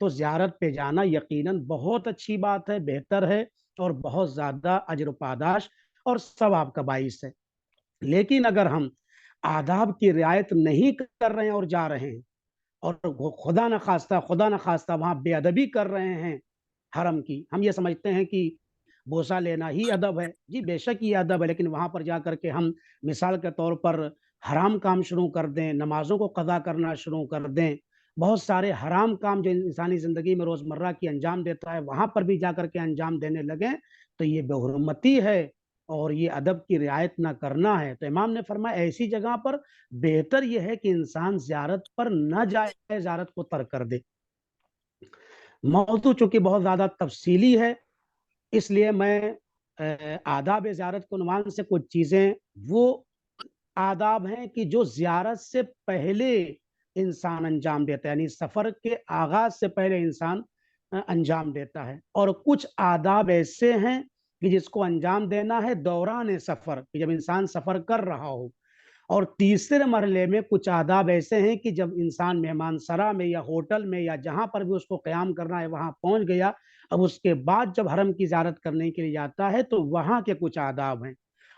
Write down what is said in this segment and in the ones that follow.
تو زیارت پہ جانا یقیناً بہت اچھی بات ہے، بہتر ہے اور بہت زیادہ اجر و پاداش اور ثواب کا باعث ہے۔ لیکن اگر ہم آداب کی رعایت نہیں کر رہے ہیں اور جا رہے ہیں اور خدا نہ خواستہ وہاں بے ادبی کر رہے ہیں حرم کی، ہم یہ سمجھتے ہیں کہ بوسہ لینا ہی ادب ہے، جی بے شک یہ ادب ہے، لیکن وہاں پر جا کر کے ہم مثال کے طور پر حرام کام شروع کر دیں، نمازوں کو قضا کرنا شروع کر دیں، بہت سارے حرام کام جو انسانی زندگی میں روزمرہ کی انجام دیتا ہے وہاں پر بھی جا کر کے انجام دینے لگیں تو یہ بے حرمتی ہے اور یہ ادب کی رعایت نہ کرنا ہے۔ تو امام نے فرمایا ایسی جگہ پر بہتر یہ ہے کہ انسان زیارت پر نہ جائے، زیارت کو ترک کر دے۔ موضوع چونکہ بہت زیادہ تفصیلی ہے اس لیے میں آداب زیارت کے عنوان سے کچھ چیزیں وہ آداب ہیں کہ جو زیارت سے پہلے انسان انجام دیتا ہے، یعنی سفر کے آغاز سے پہلے انسان انجام دیتا ہے، اور کچھ آداب ایسے ہیں کہ جس کو انجام دینا ہے دوران سفر، کہ جب انسان سفر کر رہا ہو، اور تیسرے مرحلے میں کچھ آداب ایسے ہیں کہ جب انسان مہمان سرا میں یا ہوٹل میں یا جہاں پر بھی اس کو قیام کرنا ہے وہاں پہنچ گیا، اب اس کے بعد جب حرم کی زیارت کرنے کے لیے جاتا ہے تو وہاں کے کچھ آداب ہیں،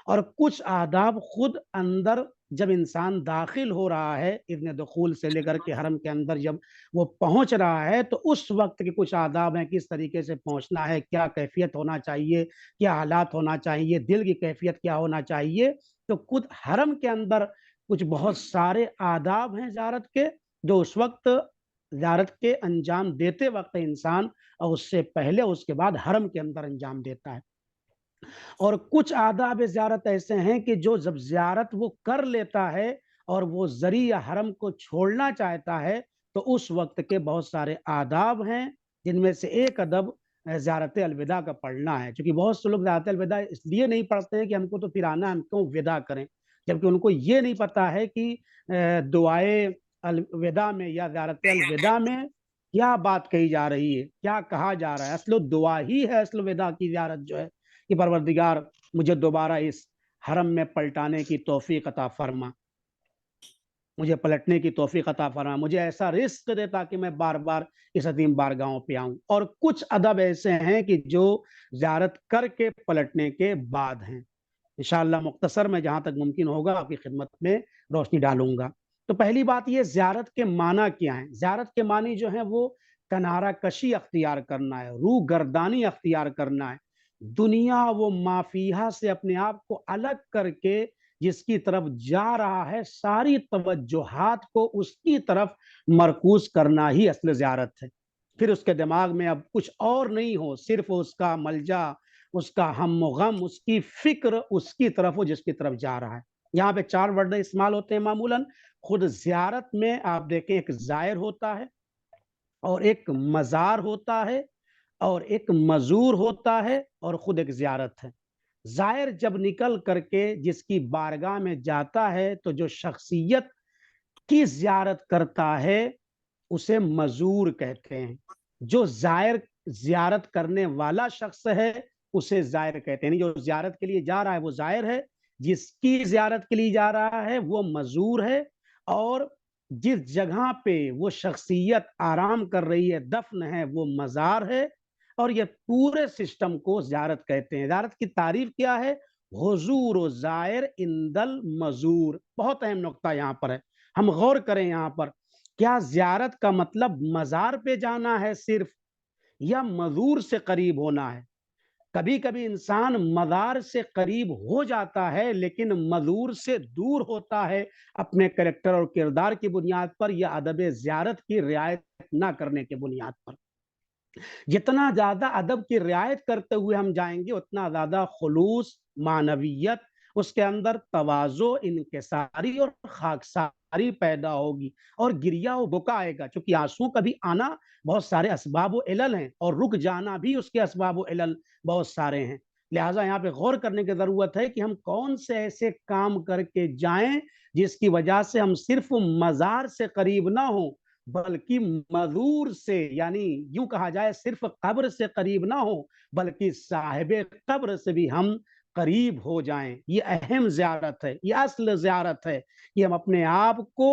اور کچھ آداب خود اندر جب انسان داخل ہو رہا ہے اذن دخول سے لے کر کے حرم کے اندر جب وہ پہنچ رہا ہے تو اس وقت کے کچھ آداب ہیں، کس طریقے سے پہنچنا ہے، کیا کیفیت ہونا چاہیے، کیا حالات ہونا چاہیے، دل کی کیفیت کیا ہونا چاہیے۔ تو خود حرم کے اندر کچھ بہت سارے آداب ہیں زیارت کے، جو اس وقت زیارت کے انجام دیتے وقت انسان اور اس سے پہلے اس کے بعد حرم کے اندر انجام دیتا ہے، اور کچھ آداب زیارت ایسے ہیں کہ جو جب زیارت وہ کر لیتا ہے اور وہ ذریعہ حرم کو چھوڑنا چاہتا ہے تو اس وقت کے بہت سارے آداب ہیں، جن میں سے ایک ادب زیارت الوداع کا پڑھنا ہے، کیونکہ بہت سے لوگ زیارت الوداع اس لیے نہیں پڑھتے ہیں کہ ہم کو تو پھر آنا، ہم کیوں وداع کریں، جبکہ ان کو یہ نہیں پتا ہے کہ دعائے الوداع میں یا زیارت الوداع میں کیا بات کہی جا رہی ہے، کیا کہا جا رہا ہے۔ اصل دعا ہی ہے اصل وداع کی زیارت جو ہے کہ پروردگار مجھے دوبارہ اس حرم میں پلٹانے کی توفیق عطا فرما، مجھے پلٹنے کی توفیق عطا فرما، مجھے ایسا رزق دے تاکہ میں بار بار اس عظیم بارگاہوں پہ آؤں۔ اور کچھ ادب ایسے ہیں کہ جو زیارت کر کے پلٹنے کے بعد ہیں، انشاءاللہ مختصر میں جہاں تک ممکن ہوگا آپ کی خدمت میں روشنی ڈالوں گا۔ تو پہلی بات یہ زیارت کے معنی کیا ہیں؟ زیارت کے معنی جو ہیں وہ کنارہ کشی اختیار کرنا ہے، روح گردانی اختیار کرنا ہے، دنیا و مافیہا سے اپنے آپ کو الگ کر کے جس کی طرف جا رہا ہے ساری توجہات کو اس کی طرف مرکوز کرنا ہی اصل زیارت ہے۔ پھر اس کے دماغ میں اب کچھ اور نہیں ہو، صرف اس کا ملجا، اس کا ہم و غم، اس کی فکر اس کی طرف ہو جس کی طرف جا رہا ہے۔ یہاں پہ چار ورڈ استعمال ہوتے ہیں معمولاً۔ خود زیارت میں آپ دیکھیں ایک زائر ہوتا ہے اور ایک مزار ہوتا ہے اور ایک مزور ہوتا ہے اور خود ایک زیارت ہے۔ زائر جب نکل کر کے جس کی بارگاہ میں جاتا ہے تو جو شخصیت کی زیارت کرتا ہے اسے مزور کہتے ہیں، جو زائر زیارت کرنے والا شخص ہے اسے زائر کہتے ہیں، یعنی جو زیارت کے لیے جا رہا ہے وہ زائر ہے، جس کی زیارت کے لیے جا رہا ہے وہ مزور ہے، اور جس جگہ پہ وہ شخصیت آرام کر رہی ہے، دفن ہے، وہ مزار ہے، اور یہ پورے سسٹم کو زیارت کہتے ہیں۔ زیارت کی تعریف کیا ہے؟ حضور و زائر اندل مزور، بہت اہم نقطہ یہاں پر ہے، ہم غور کریں یہاں پر۔ کیا زیارت کا مطلب مزار پہ جانا ہے صرف، یا مزور سے قریب ہونا ہے؟ کبھی کبھی انسان مزار سے قریب ہو جاتا ہے لیکن مزور سے دور ہوتا ہے اپنے کریکٹر اور کردار کی بنیاد پر یا ادب زیارت کی رعایت نہ کرنے کی بنیاد پر۔ جتنا زیادہ ادب کی رعایت کرتے ہوئے ہم جائیں گے اتنا زیادہ خلوص، معنویت، اس کے اندر تواضع، انکساری اور خاکساری پیدا ہوگی، اور گریا و بکا آئے گا، چونکہ آنسو کا بھی آنا بہت سارے اسباب و علل ہیں اور رک جانا بھی اس کے اسباب و علل بہت سارے ہیں۔ لہٰذا یہاں پہ غور کرنے کی ضرورت ہے کہ ہم کون سے ایسے کام کر کے جائیں جس کی وجہ سے ہم صرف مزار سے قریب نہ ہوں بلکہ مزور سے، یعنی یوں کہا جائے صرف قبر سے قریب نہ ہو بلکہ صاحب قبر سے بھی ہم قریب ہو جائیں۔ یہ اہم زیارت ہے، یہ اصل زیارت ہے کہ ہم اپنے آپ کو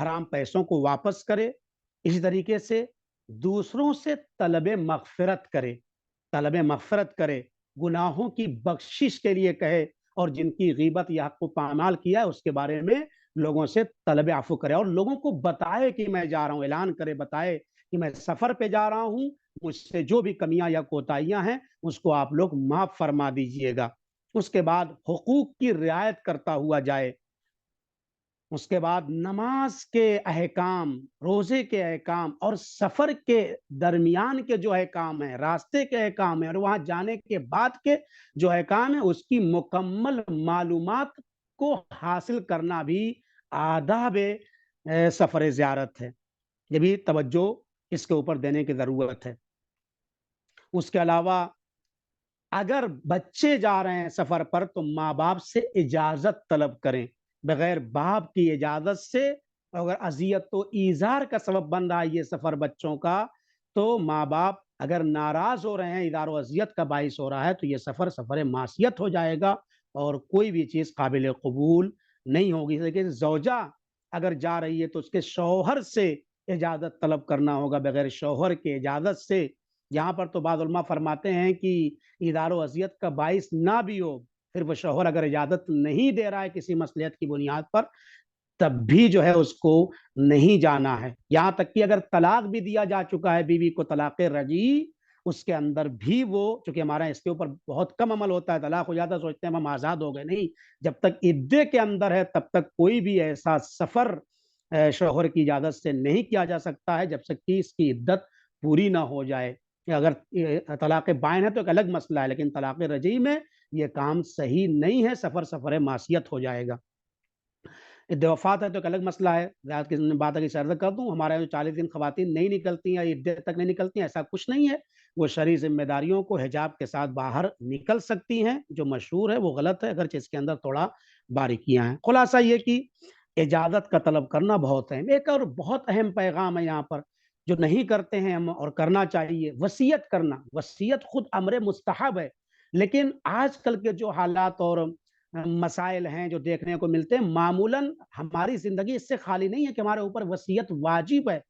حرام پیسوں کو واپس کرے، اسی طریقے سے دوسروں سے طلب مغفرت کرے، گناہوں کی بخشش کے لیے کہے، اور جن کی غیبت یا حق کو پامال کیا ہے اس کے بارے میں لوگوں سے طلب عفو کرے، اور لوگوں کو بتائے کہ میں جا رہا ہوں، اعلان کرے، بتائے کہ میں سفر پہ جا رہا ہوں، مجھ سے جو بھی کمیاں یا کوتاہیاں ہیں اس کو آپ لوگ معاف فرما دیجئے گا۔ اس کے بعد حقوق کی رعایت کرتا ہوا جائے، اس کے بعد نماز کے احکام، روزے کے احکام اور سفر کے درمیان کے جو احکام ہیں، راستے کے احکام ہیں اور وہاں جانے کے بعد کے جو احکام ہیں اس کی مکمل معلومات کو حاصل کرنا بھی آداب سفر زیارت ہے۔ یہ بھی توجہ اس کے اوپر دینے کی ضرورت ہے۔ اس کے علاوہ اگر بچے جا رہے ہیں سفر پر تو ماں باپ سے اجازت طلب کریں، بغیر باپ کی اجازت سے اگر اذیت و ایذار کا سبب بن رہا ہے یہ سفر بچوں کا، تو ماں باپ اگر ناراض ہو رہے ہیں، ایذار و اذیت کا باعث ہو رہا ہے، تو یہ سفر معصیت ہو جائے گا اور کوئی بھی چیز قابل قبول نہیں ہوگی۔ لیکن زوجہ اگر جا رہی ہے تو اس کے شوہر سے اجازت طلب کرنا ہوگا، بغیر شوہر کے اجازت سے۔ یہاں پر تو بعض علماء فرماتے ہیں کہ ایذار و اذیت کا باعث نہ بھی ہو، پھر وہ شوہر اگر اجازت نہیں دے رہا ہے کسی مصلحت کی بنیاد پر، تب بھی جو ہے اس کو نہیں جانا ہے۔ یہاں تک کہ اگر طلاق بھی دیا جا چکا ہے بیوی کو، طلاق رجعی، اس کے اندر بھی وہ، چونکہ ہمارا اس کے اوپر بہت کم عمل ہوتا ہے، طلاق ہو جاتا ہے سوچتے ہیں ہم آزاد ہو گئے، نہیں، جب تک عدے کے اندر ہے تب تک کوئی بھی ایسا سفر شوہر کی اجازت سے نہیں کیا جا سکتا ہے جب تک کہ اس کی عدت پوری نہ ہو جائے۔ اگر طلاق بائن ہے تو ایک الگ مسئلہ ہے، لیکن طلاق رجعی میں یہ کام صحیح نہیں ہے، سفر معصیت ہو جائے گا۔ عدت وفات ہے تو ایک الگ مسئلہ ہے، زیادہ کی بات اگر عرض کر دوں، ہمارے یہاں 40 دن خواتین نہیں نکلتی ہیں، عدت تک نہیں نکلتی ہیں، ایسا کچھ نہیں ہے، وہ شرعی ذمہ داریوں کو حجاب کے ساتھ باہر نکل سکتی ہیں، جو مشہور ہے وہ غلط ہے، اگرچہ اس کے اندر تھوڑا باریکیاں ہیں۔ خلاصہ یہ کہ اجازت کا طلب کرنا بہت اہم۔ ایک اور بہت اہم پیغام ہے یہاں پر جو نہیں کرتے ہیں ہم اور کرنا چاہیے، وصیت کرنا۔ وصیت خود امر مستحب ہے، لیکن آج کل کے جو حالات اور مسائل ہیں جو دیکھنے کو ملتے ہیں، معمولاً ہماری زندگی اس سے خالی نہیں ہے کہ ہمارے اوپر وصیت واجب ہے۔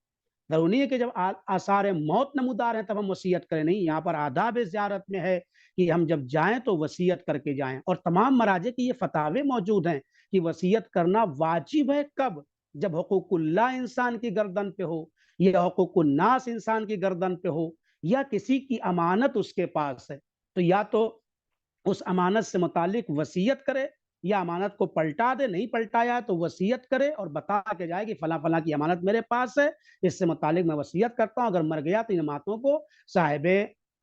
ضروری نہیں ہے کہ جب آثار موت نمودار ہیں تب ہم وصیت کریں، نہیں، یہاں پر آداب زیارت میں ہے کہ ہم جب جائیں تو وصیت کر کے جائیں، اور تمام مراجع کی یہ فتاوے موجود ہیں کہ وصیت کرنا واجب ہے کب؟ جب حقوق اللہ انسان کی گردن پہ ہو، یا حقوق الناس انسان کی گردن پہ ہو، یا کسی کی امانت اس کے پاس ہے، تو یا تو اس امانت سے متعلق وصیت کرے یا امانت کو پلٹا دے، نہیں پلٹایا تو وصیت کرے اور بتا کے جائے کہ فلاں فلاں کی امانت میرے پاس ہے، اس سے متعلق میں وصیت کرتا ہوں، اگر مر گیا تو ان امانتوں کو صاحب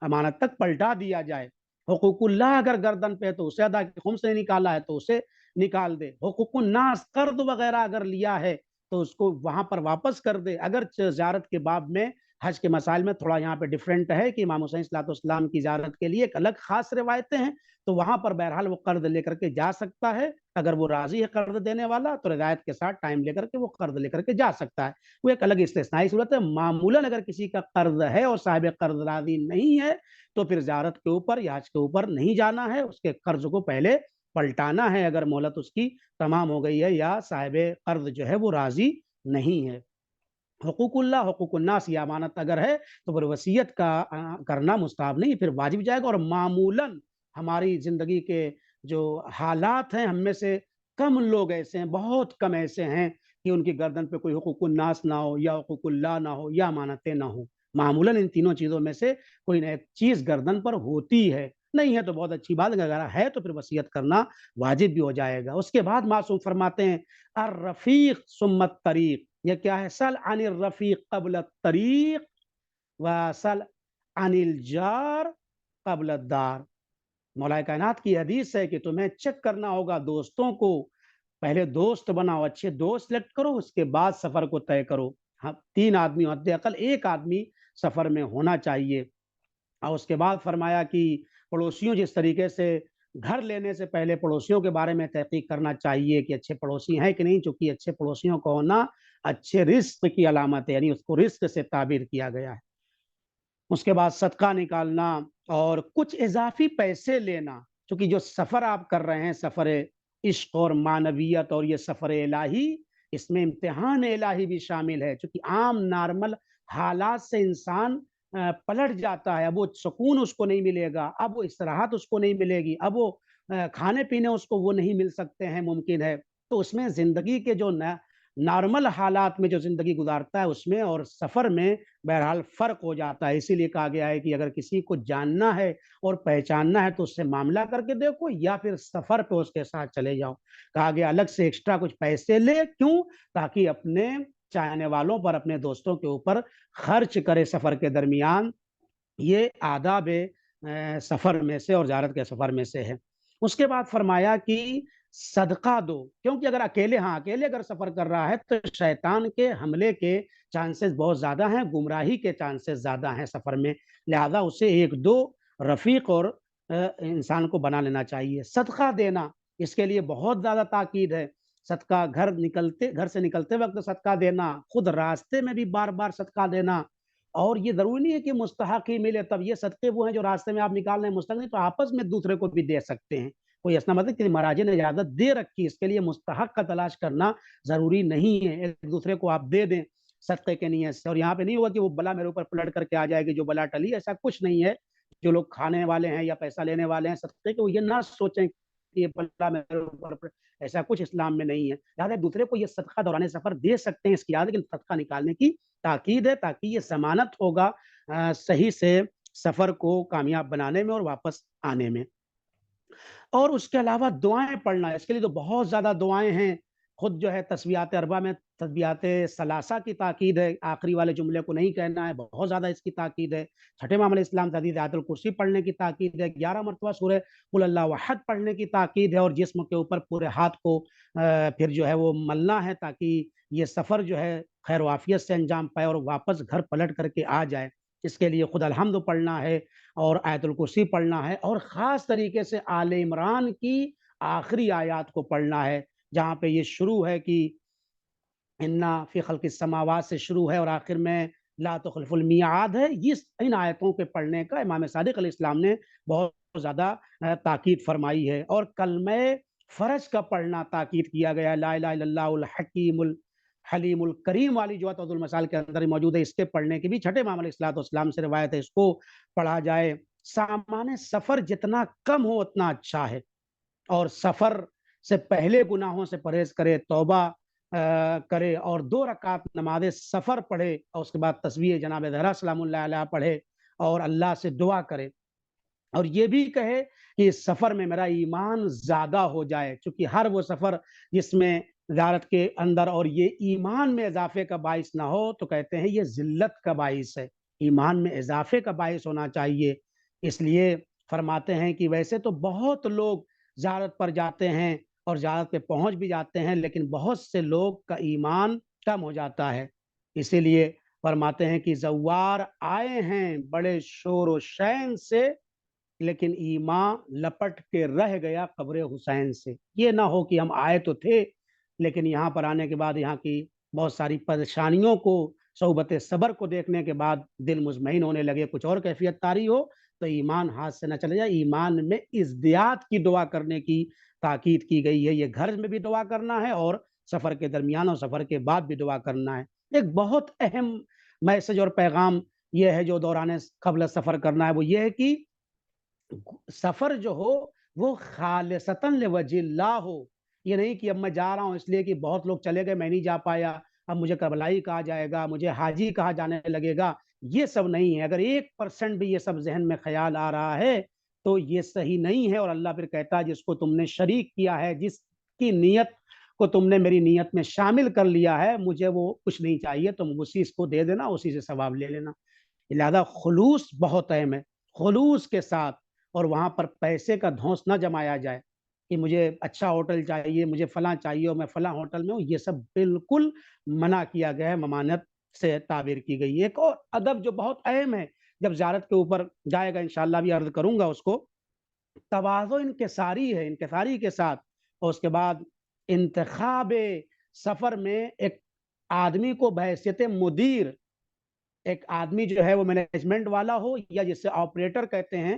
امانت تک پلٹا دیا جائے۔ حقوق اللہ اگر گردن پہ ہے تو اسے ادا، خمس نے نکالا ہے تو اسے نکال دے۔ حقوق الناس قرض وغیرہ اگر لیا ہے تو اس کو وہاں پر واپس کر دے۔ اگر زیارت کے باب میں حج کے مسائل میں تھوڑا یہاں پہ ڈیفرنٹ ہے کہ امام حسین صلی اللہ علیہ وسلم کی زیارت کے لیے ایک الگ خاص روایتیں ہیں، تو وہاں پر بہرحال وہ قرض لے کر کے جا سکتا ہے، اگر وہ راضی ہے قرض دینے والا تو رعایت کے ساتھ ٹائم لے کر کے وہ قرض لے کر کے جا سکتا ہے، وہ ایک الگ استثنائی صورت ہے۔ معمولاً اگر کسی کا قرض ہے اور صاحب قرض راضی نہیں ہے تو پھر زیارت کے اوپر یا حج کے اوپر نہیں جانا ہے، اس کے قرض کو پہلے پلٹانا ہے اگر مہلت اس کی تمام ہو گئی ہے یا صاحب قرض جو ہے وہ راضی نہیں ہے۔ حقوق اللہ، حقوق الناس یہ امانت اگر ہے تو پھر وصیت کا کرنا مستحب نہیں، پھر واجب جائے گا۔ اور معمولاً ہماری زندگی کے جو حالات ہیں، ہم میں سے کم لوگ ایسے ہیں، بہت کم ایسے ہیں کہ ان کی گردن پہ کوئی حقوق الناس نہ ہو یا حقوق اللہ نہ ہو یا امانتیں نہ ہوں۔ معمولاً ان تینوں چیزوں میں سے کوئی نہ ایک چیز گردن پر ہوتی ہے، نہیں ہے تو بہت اچھی بات ہے، اگر ہے تو پھر وصیت کرنا واجب بھی ہو جائے گا۔ اس کے بعد معصوم فرماتے ہیں الرفیق ثم الطریق، یہ کیا ہے؟ سل عن الرفیق قبل الطریق وسل عن الجار قبل الدار۔ مولا کائنات کی حدیث ہے کہ تمہیں چیک کرنا ہوگا دوستوں کو، پہلے دوست بناؤ، اچھے دوست سلیکٹ کرو، اس کے بعد سفر کو طے کرو۔ ہاں، 3 آدمی حد اقل 1 آدمی سفر میں ہونا چاہیے۔ اور اس کے بعد فرمایا کہ پڑوسیوں، جس طریقے سے گھر لینے سے پہلے پڑوسیوں کے بارے میں تحقیق کرنا چاہیے کہ اچھے پڑوسی ہیں کہ نہیں، چونکہ اچھے پڑوسیوں کو ہونا اچھے رزق کی علامت ہے، یعنی اس کو رزق سے تعبیر کیا گیا ہے۔ اس کے بعد صدقہ نکالنا اور کچھ اضافی پیسے لینا، چونکہ جو سفر آپ کر رہے ہیں، سفر عشق اور معنویت اور یہ سفر الہی، اس میں امتحان الہی بھی شامل ہے، چونکہ عام نارمل حالات سے انسان پلٹ جاتا ہے، اب وہ سکون اس کو نہیں ملے گا، اب وہ استراحت اس کو نہیں ملے گی، اب وہ کھانے پینے اس کو وہ نہیں مل سکتے ہیں، ممکن ہے۔ تو اس میں زندگی کے جو نارمل حالات میں جو زندگی گزارتا ہے اس میں اور سفر میں بہرحال فرق ہو جاتا ہے۔ اسی لیے کہا گیا ہے کہ اگر کسی کو جاننا ہے اور پہچاننا ہے تو اس سے معاملہ کر کے دیکھو، یا پھر سفر پہ اس کے ساتھ چلے جاؤ۔ کہا گیا الگ سے ایکسٹرا کچھ پیسے لے، کیوں؟ تاکہ اپنے چاہنے والوں پر، اپنے دوستوں کے اوپر خرچ کرے سفر کے درمیان۔ یہ آداب سفر میں سے اور زیارت کے سفر میں سے ہے۔ اس کے بعد فرمایا کہ صدقہ دو، کیونکہ اگر اکیلے اگر سفر کر رہا ہے تو شیطان کے حملے کے چانسز بہت زیادہ ہیں، گمراہی کے چانسز زیادہ ہیں سفر میں، لہذا اسے ایک دو رفیق اور انسان کو بنا لینا چاہیے۔ صدقہ دینا، اس کے لیے بہت زیادہ تاکید ہے۔ صدقہ گھر سے نکلتے وقت صدقہ دینا، خود راستے میں بھی بار بار صدقہ دینا، اور یہ ضروری نہیں ہے کہ مستحق ہی ملے تب، یہ صدقے وہ ہیں جو راستے میں آپ نکال رہے ہیں، مستحق نہیں تو آپس میں دوسرے کو بھی دے سکتے ہیں۔ کوئی ایسا مطلب کہ مہاراج نے اجازت دے رکھی، اس کے لیے مستحق کا تلاش کرنا ضروری نہیں ہے، ایک دوسرے کو آپ دے دیں صدقے کے نیت سے۔ اور یہاں پہ نہیں ہوگا کہ وہ بلا میرے اوپر پلٹ کر کے آ جائے گی جو بلا ٹلی، ایسا کچھ نہیں ہے۔ جو لوگ کھانے والے ہیں یا پیسہ لینے والے ہیں صدقے کے، وہ یہ نہ سوچیں کہ یہ بلا میرے اوپر، ایسا کچھ اسلام میں نہیں ہے۔ لہٰذا ایک دوسرے کو یہ صدقہ دوران سفر دے سکتے ہیں، اس کی یاد، لیکن صدقہ نکالنے کی تاکید ہے تاکہ یہ ضمانت ہوگا صحیح سے سفر کو کامیاب بنانے میں اور واپس آنے میں۔ اور اس کے علاوہ دعائیں پڑھنا، اس کے لیے تو بہت زیادہ دعائیں ہیں۔ خود جو ہے تسبیحات اربع میں تسبیحات ثلاثہ کی تاکید ہے، آخری والے جملے کو نہیں کہنا ہے، بہت زیادہ اس کی تاکید ہے۔ چھٹے امام علیہ السلام سے حدیث آیت الکرسی پڑھنے کی تاکید ہے، 11 مرتبہ سورہ قل اللہ احد پڑھنے کی تاکید ہے، اور جسم کے اوپر پورے ہاتھ کو پھر جو ہے وہ ملنا ہے تاکہ یہ سفر جو ہے خیر و عافیت سے انجام پائے اور واپس گھر پلٹ کر کے آ جائے۔ اس کے لیے خود الحمد پڑھنا ہے اور آیت الکرسی پڑھنا ہے، اور خاص طریقے سے آل عمران کی آخری آیات کو پڑھنا ہے، جہاں پہ یہ شروع ہے کہ انا فی خلق السماوات سے شروع ہے اور آخر میں لا تخلف المیعاد ہے۔ ان آیتوں کے پڑھنے کا امام صادق علیہ السلام نے بہت زیادہ تاکید فرمائی ہے۔ اور کلمہ فرج کا پڑھنا تاکید کیا گیا ہے، لا الہ الا اللہ الحکیم الحلیم الکریم والی جو توضیح المثال کے اندر موجود ہے، اس کے پڑھنے کی بھی چھٹے امام علیہ السلام سے روایت ہے، اس کو پڑھا جائے۔ سامان سفر جتنا کم ہو اتنا اچھا ہے، اور سفر سے پہلے گناہوں سے پرہیز کرے، توبہ کرے، اور 2 رکعت نماز سفر پڑھے، اور اس کے بعد تسبیح جناب زہرا سلام اللہ علیہ پڑھے اور اللہ سے دعا کرے، اور یہ بھی کہے کہ اس سفر میں میرا ایمان زیادہ ہو جائے، چونکہ ہر وہ سفر جس میں زیارت کے اندر اور یہ ایمان میں اضافے کا باعث نہ ہو تو کہتے ہیں یہ ذلت کا باعث ہے۔ ایمان میں اضافے کا باعث ہونا چاہیے۔ اس لیے فرماتے ہیں کہ ویسے تو بہت لوگ زیارت پر جاتے ہیں اور زیارت پہ پہنچ بھی جاتے ہیں، لیکن بہت سے لوگ کا ایمان کم ہو جاتا ہے۔ اسی لیے فرماتے ہیں کہ زوار آئے ہیں بڑے شور و شین سے، لیکن ایمان لپٹ کے رہ گیا قبر حسین سے۔ یہ نہ ہو کہ ہم آئے تو تھے، لیکن یہاں پر آنے کے بعد یہاں کی بہت ساری پریشانیوں کو، صحبت صبر کو دیکھنے کے بعد دل مطمئن ہونے لگے، کچھ اور کیفیت طاری ہو تو ایمان ہاتھ سے نہ چلے جائے۔ ایمان میں ازدیاد کی دعا کرنے کی تاکید کی گئی ہے، یہ گھر میں بھی دعا کرنا ہے اور سفر کے درمیان اور سفر کے بعد بھی دعا کرنا ہے۔ ایک بہت اہم میسج اور پیغام یہ ہے جو دوران قبل سفر کرنا ہے، وہ یہ ہے کہ سفر جو ہو وہ خالصتاً لوجہ اللہ ہو۔ یہ نہیں کہ اب میں جا رہا ہوں اس لیے کہ بہت لوگ چلے گئے میں نہیں جا پایا، اب مجھے کربلائی کہا جائے گا، مجھے حاجی کہا جانے لگے گا، یہ سب نہیں ہے۔ اگر 1% بھی یہ سب ذہن میں خیال آ رہا ہے تو یہ صحیح نہیں ہے، اور اللہ پھر کہتا ہے جس کو تم نے شریک کیا ہے، جس کی نیت کو تم نے میری نیت میں شامل کر لیا ہے، مجھے وہ کچھ نہیں چاہیے، تم اسی کو دے دینا، اسی سے ثواب لے لینا۔ لہذا خلوص بہت اہم ہے، خلوص کے ساتھ، اور وہاں پر پیسے کا دھونس نہ جمایا جائے کہ مجھے اچھا ہوٹل چاہیے، مجھے فلاں چاہیے اور میں فلاں ہوٹل میں ہوں، یہ سب بالکل منع کیا گیا ہے، ممانعت سے تعبیر کی گئی ہے۔ ایک اور ادب جو بہت اہم ہے جب زیارت کے اوپر جائے گا، انشاءاللہ بھی عرض کروں گا اس کو، تواضع انکساری ہے، انکساری کے ساتھ، اور اس کے بعد انتخاب سفر میں ایک آدمی کو بحیثیت مدیر، ایک آدمی جو ہے وہ مینجمنٹ والا ہو یا جسے آپریٹر کہتے ہیں،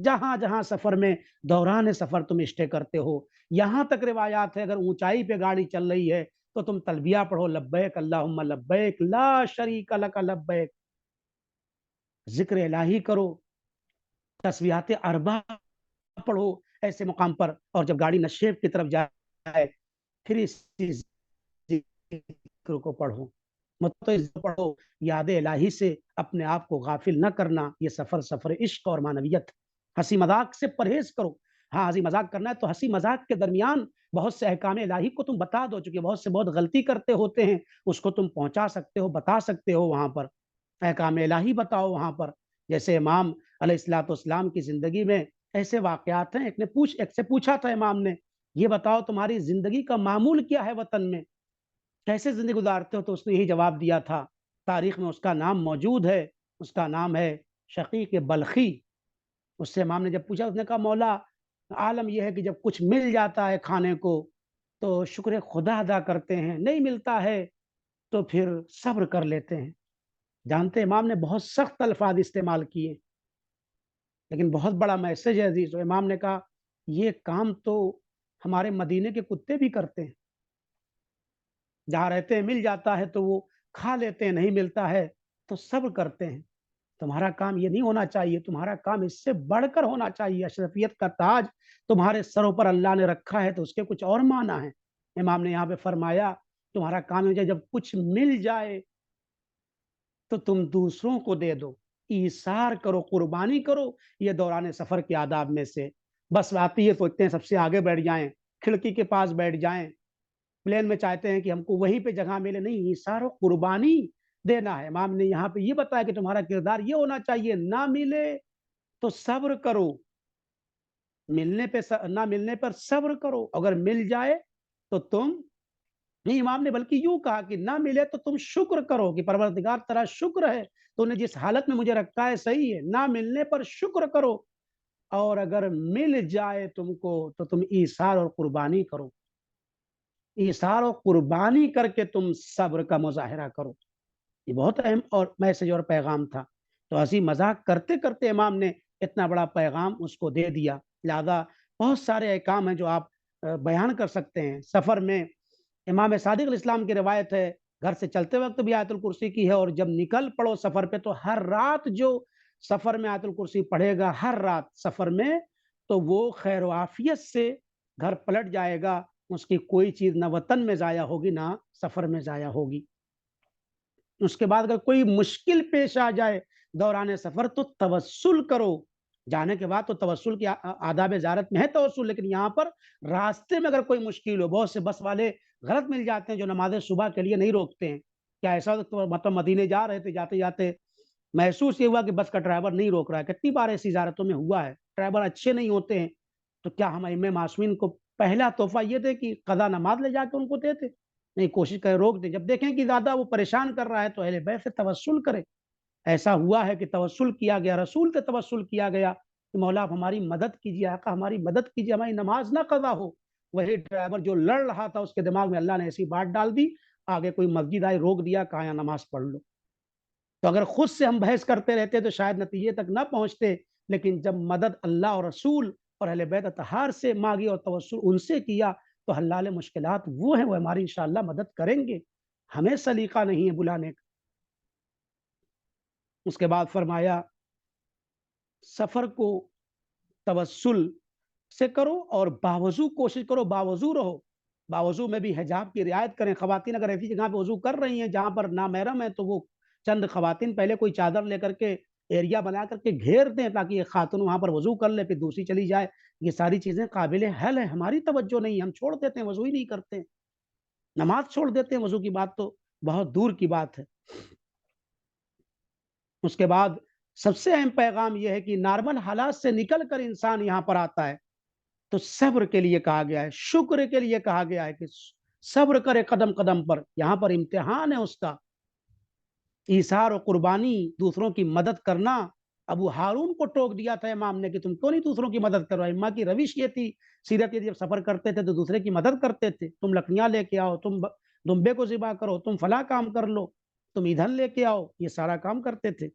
جہاں جہاں سفر میں دوران سفر تم اسٹے کرتے ہو، یہاں تک روایات ہے اگر اونچائی پہ گاڑی چل رہی ہے تو تم تلبیہ پڑھو، لبیک اللہم لبیک لا شریک لک لبیک، ذکر الہی کرو، تسبیحات اربع پڑھو ایسے مقام پر، اور جب گاڑی نشیب کی طرف جائے پھر اس ذکر کو پڑھو، مطلب پڑھو، یاد الہی سے اپنے آپ کو غافل نہ کرنا۔ یہ سفر عشق اور معنویت، ہنسی مذاق سے پرہیز کرو۔ ہاں ہنسی مذاق کرنا ہے تو ہنسی مذاق کے درمیان بہت سے احکام الہی کو تم بتا دو، چونکہ بہت سے بہت غلطی کرتے ہوتے ہیں، اس کو تم پہنچا سکتے ہو، بتا سکتے ہو، وہاں پر احکام الہی بتاؤ وہاں پر۔ جیسے امام علیہ الصلوۃ والسلام کی زندگی میں ایسے واقعات ہیں، ایک سے پوچھا تھا امام نے، یہ بتاؤ تمہاری زندگی کا معمول کیا ہے وطن میں، کیسے زندگی گزارتے ہو؟ تو اس نے یہی جواب دیا تھا، تاریخ میں اس کا نام موجود ہے، اس کا نام ہے شقیق بلخی۔ اس سے امام نے جب پوچھا، اس نے کہا مولا عالم یہ ہے کہ جب کچھ مل جاتا ہے کھانے کو تو شکر خدا ادا کرتے ہیں، نہیں ملتا ہے تو پھر صبر کر لیتے ہیں۔ جانتے امام نے بہت سخت الفاظ استعمال کیے، لیکن بہت بڑا میسج ہے عزیز۔ امام نے کہا یہ کام تو ہمارے مدینے کے کتے بھی کرتے ہیں، جہاں رہتے ہیں مل جاتا ہے تو وہ کھا لیتے ہیں، نہیں ملتا ہے تو صبر کرتے ہیں۔ تمہارا کام یہ نہیں ہونا چاہیے، تمہارا کام اس سے بڑھ کر ہونا چاہیے۔ اشرفیت کا تاج تمہارے سروں پر اللہ نے رکھا ہے تو اس کے کچھ اور معنی ہیں۔ امام نے یہاں پہ فرمایا تمہارا کام ہو جائے، جب کچھ مل جائے تو تم دوسروں کو دے دو، ایثار کرو، قربانی کرو۔ یہ دوران سفر کے آداب میں سے بس آتی ہے سوچتے ہیں سب سے آگے بیٹھ جائیں، کھڑکی کے پاس بیٹھ جائیں، پلین میں چاہتے ہیں کہ ہم کو وہیں پہ جگہ ملے، نہیں، ایثار و قربانی دینا ہے۔ امام نے یہاں پہ یہ بتایا کہ تمہارا کردار یہ ہونا چاہیے، نہ ملے تو صبر کرو، نہ ملنے پر صبر کرو، اگر مل جائے تو تم نہیں، امام نے بلکہ یوں کہا کہ نہ ملے تو تم شکر کرو کہ پروردگار تیرا شکر ہے، تو نے جس حالت میں مجھے رکھا ہے صحیح ہے، نہ ملنے پر شکر کرو، اور اگر مل جائے تم کو تو تم ایثار اور قربانی کرو، ایثار و قربانی کر کے تم صبر کا مظاہرہ کرو۔ یہ بہت اہم اور میسج اور پیغام تھا۔ تو ہنسی مذاق کرتے کرتے امام نے اتنا بڑا پیغام اس کو دے دیا۔ لہذا بہت سارے احکام ہیں جو آپ بیان کر سکتے ہیں سفر میں۔ امام صادق علیہ السلام کی روایت ہے، گھر سے چلتے وقت بھی آیت الکرسی کی ہے، اور جب نکل پڑو سفر پہ تو ہر رات جو سفر میں آیت الکرسی پڑھے گا، ہر رات سفر میں، تو وہ خیر و عافیت سے گھر پلٹ جائے گا، اس کی کوئی چیز نہ وطن میں ضائع ہوگی نہ سفر میں ضائع ہوگی۔ اس کے بعد اگر کوئی مشکل پیش آ جائے دوران سفر تو توسل کرو، جانے کے بعد تو توسل کی آداب زیارت میں ہے توسل، لیکن یہاں پر راستے میں اگر کوئی مشکل ہو، بہت سے بس والے غلط مل جاتے ہیں جو نماز صبح کے لیے نہیں روکتے ہیں، کیا ایسا مطلب مدینے جا رہے تھے، جاتے جاتے محسوس یہ ہوا کہ بس کا ڈرائیور نہیں روک رہا ہے، کتنی بار ایسی زیارتوں میں ہوا ہے، ڈرائیور اچھے نہیں ہوتے ہیں، تو کیا ہم ائمہ معصومین کو پہلا تحفہ یہ دے کہ قضا نماز لے جا کے ان کو دیتے؟ نہیں، کوشش کرے روک دیں، جب دیکھیں کہ زیادہ وہ پریشان کر رہا ہے تو اہل بیت سے توسل کرے۔ ایسا ہوا ہے کہ توسل کیا گیا، رسول سے توسل کیا گیا کہ مولا آپ ہماری مدد کیجیے، آقا ہماری مدد کیجیے، ہماری نماز نہ قضا ہو۔ وہی ڈرائیور جو لڑ رہا تھا اس کے دماغ میں اللہ نے ایسی بات ڈال دی، آگے کوئی مسجد آئی، روک دیا، کہا یہاں نماز پڑھ لو۔ تو اگر خود سے ہم بحث کرتے رہتے تو شاید نتیجے تک نہ پہنچتے، لیکن جب مدد اللہ اور رسول اور اہل بیت اطہار سے مانگی اور توسل ان سے کیا تو حلال مشکلات وہ ہیں، وہ ہماری انشاءاللہ مدد کریں گے، ہمیں سلیقہ نہیں ہے بلانے کا۔ اس کے بعد فرمایا سفر کو توسل سے کرو اور باوضو کوشش کرو، باوضو رہو، باوضو میں بھی حجاب کی رعایت کریں۔ خواتین اگر ایسی جگہ پہ وضو کر رہی ہیں جہاں پر نامحرم ہے تو وہ چند خواتین پہلے کوئی چادر لے کر کے ایریا بنا کر کے گھیر دیں تاکہ ایک خاتون وہاں پر وضو کر لے، پھر دوسری چلی جائے۔ یہ ساری چیزیں قابل حل ہے، ہماری توجہ نہیں ہے، ہم چھوڑ دیتے ہیں، وضو ہی نہیں کرتے، نماز چھوڑ دیتے ہیں، وضو کی بات تو بہت دور کی بات ہے۔ اس کے بعد سب سے اہم پیغام یہ ہے کہ نارمل حالات سے نکل کر انسان یہاں پر آتا ہے تو صبر کے لیے کہا گیا ہے، شکر کے لیے کہا گیا ہے کہ صبر کرے قدم قدم پر، یہاں پر امتحان ہے اس کا۔ ایثار و قربانی، دوسروں کی مدد کرنا، ابو ہارون کو ٹوک دیا تھا امام نے کہ تم کیوں نہیں دوسروں کی مدد کرو؟ اماں کی روش یہ تھی، سیرت یہ، جب سفر کرتے تھے تو دوسرے کی مدد کرتے تھے، تم لکڑیاں لے کے آؤ، تم دمبے کو ذبح کرو، تم فلاں کام کر لو، تم ایندھن لے کے آؤ، یہ سارا کام کرتے تھے۔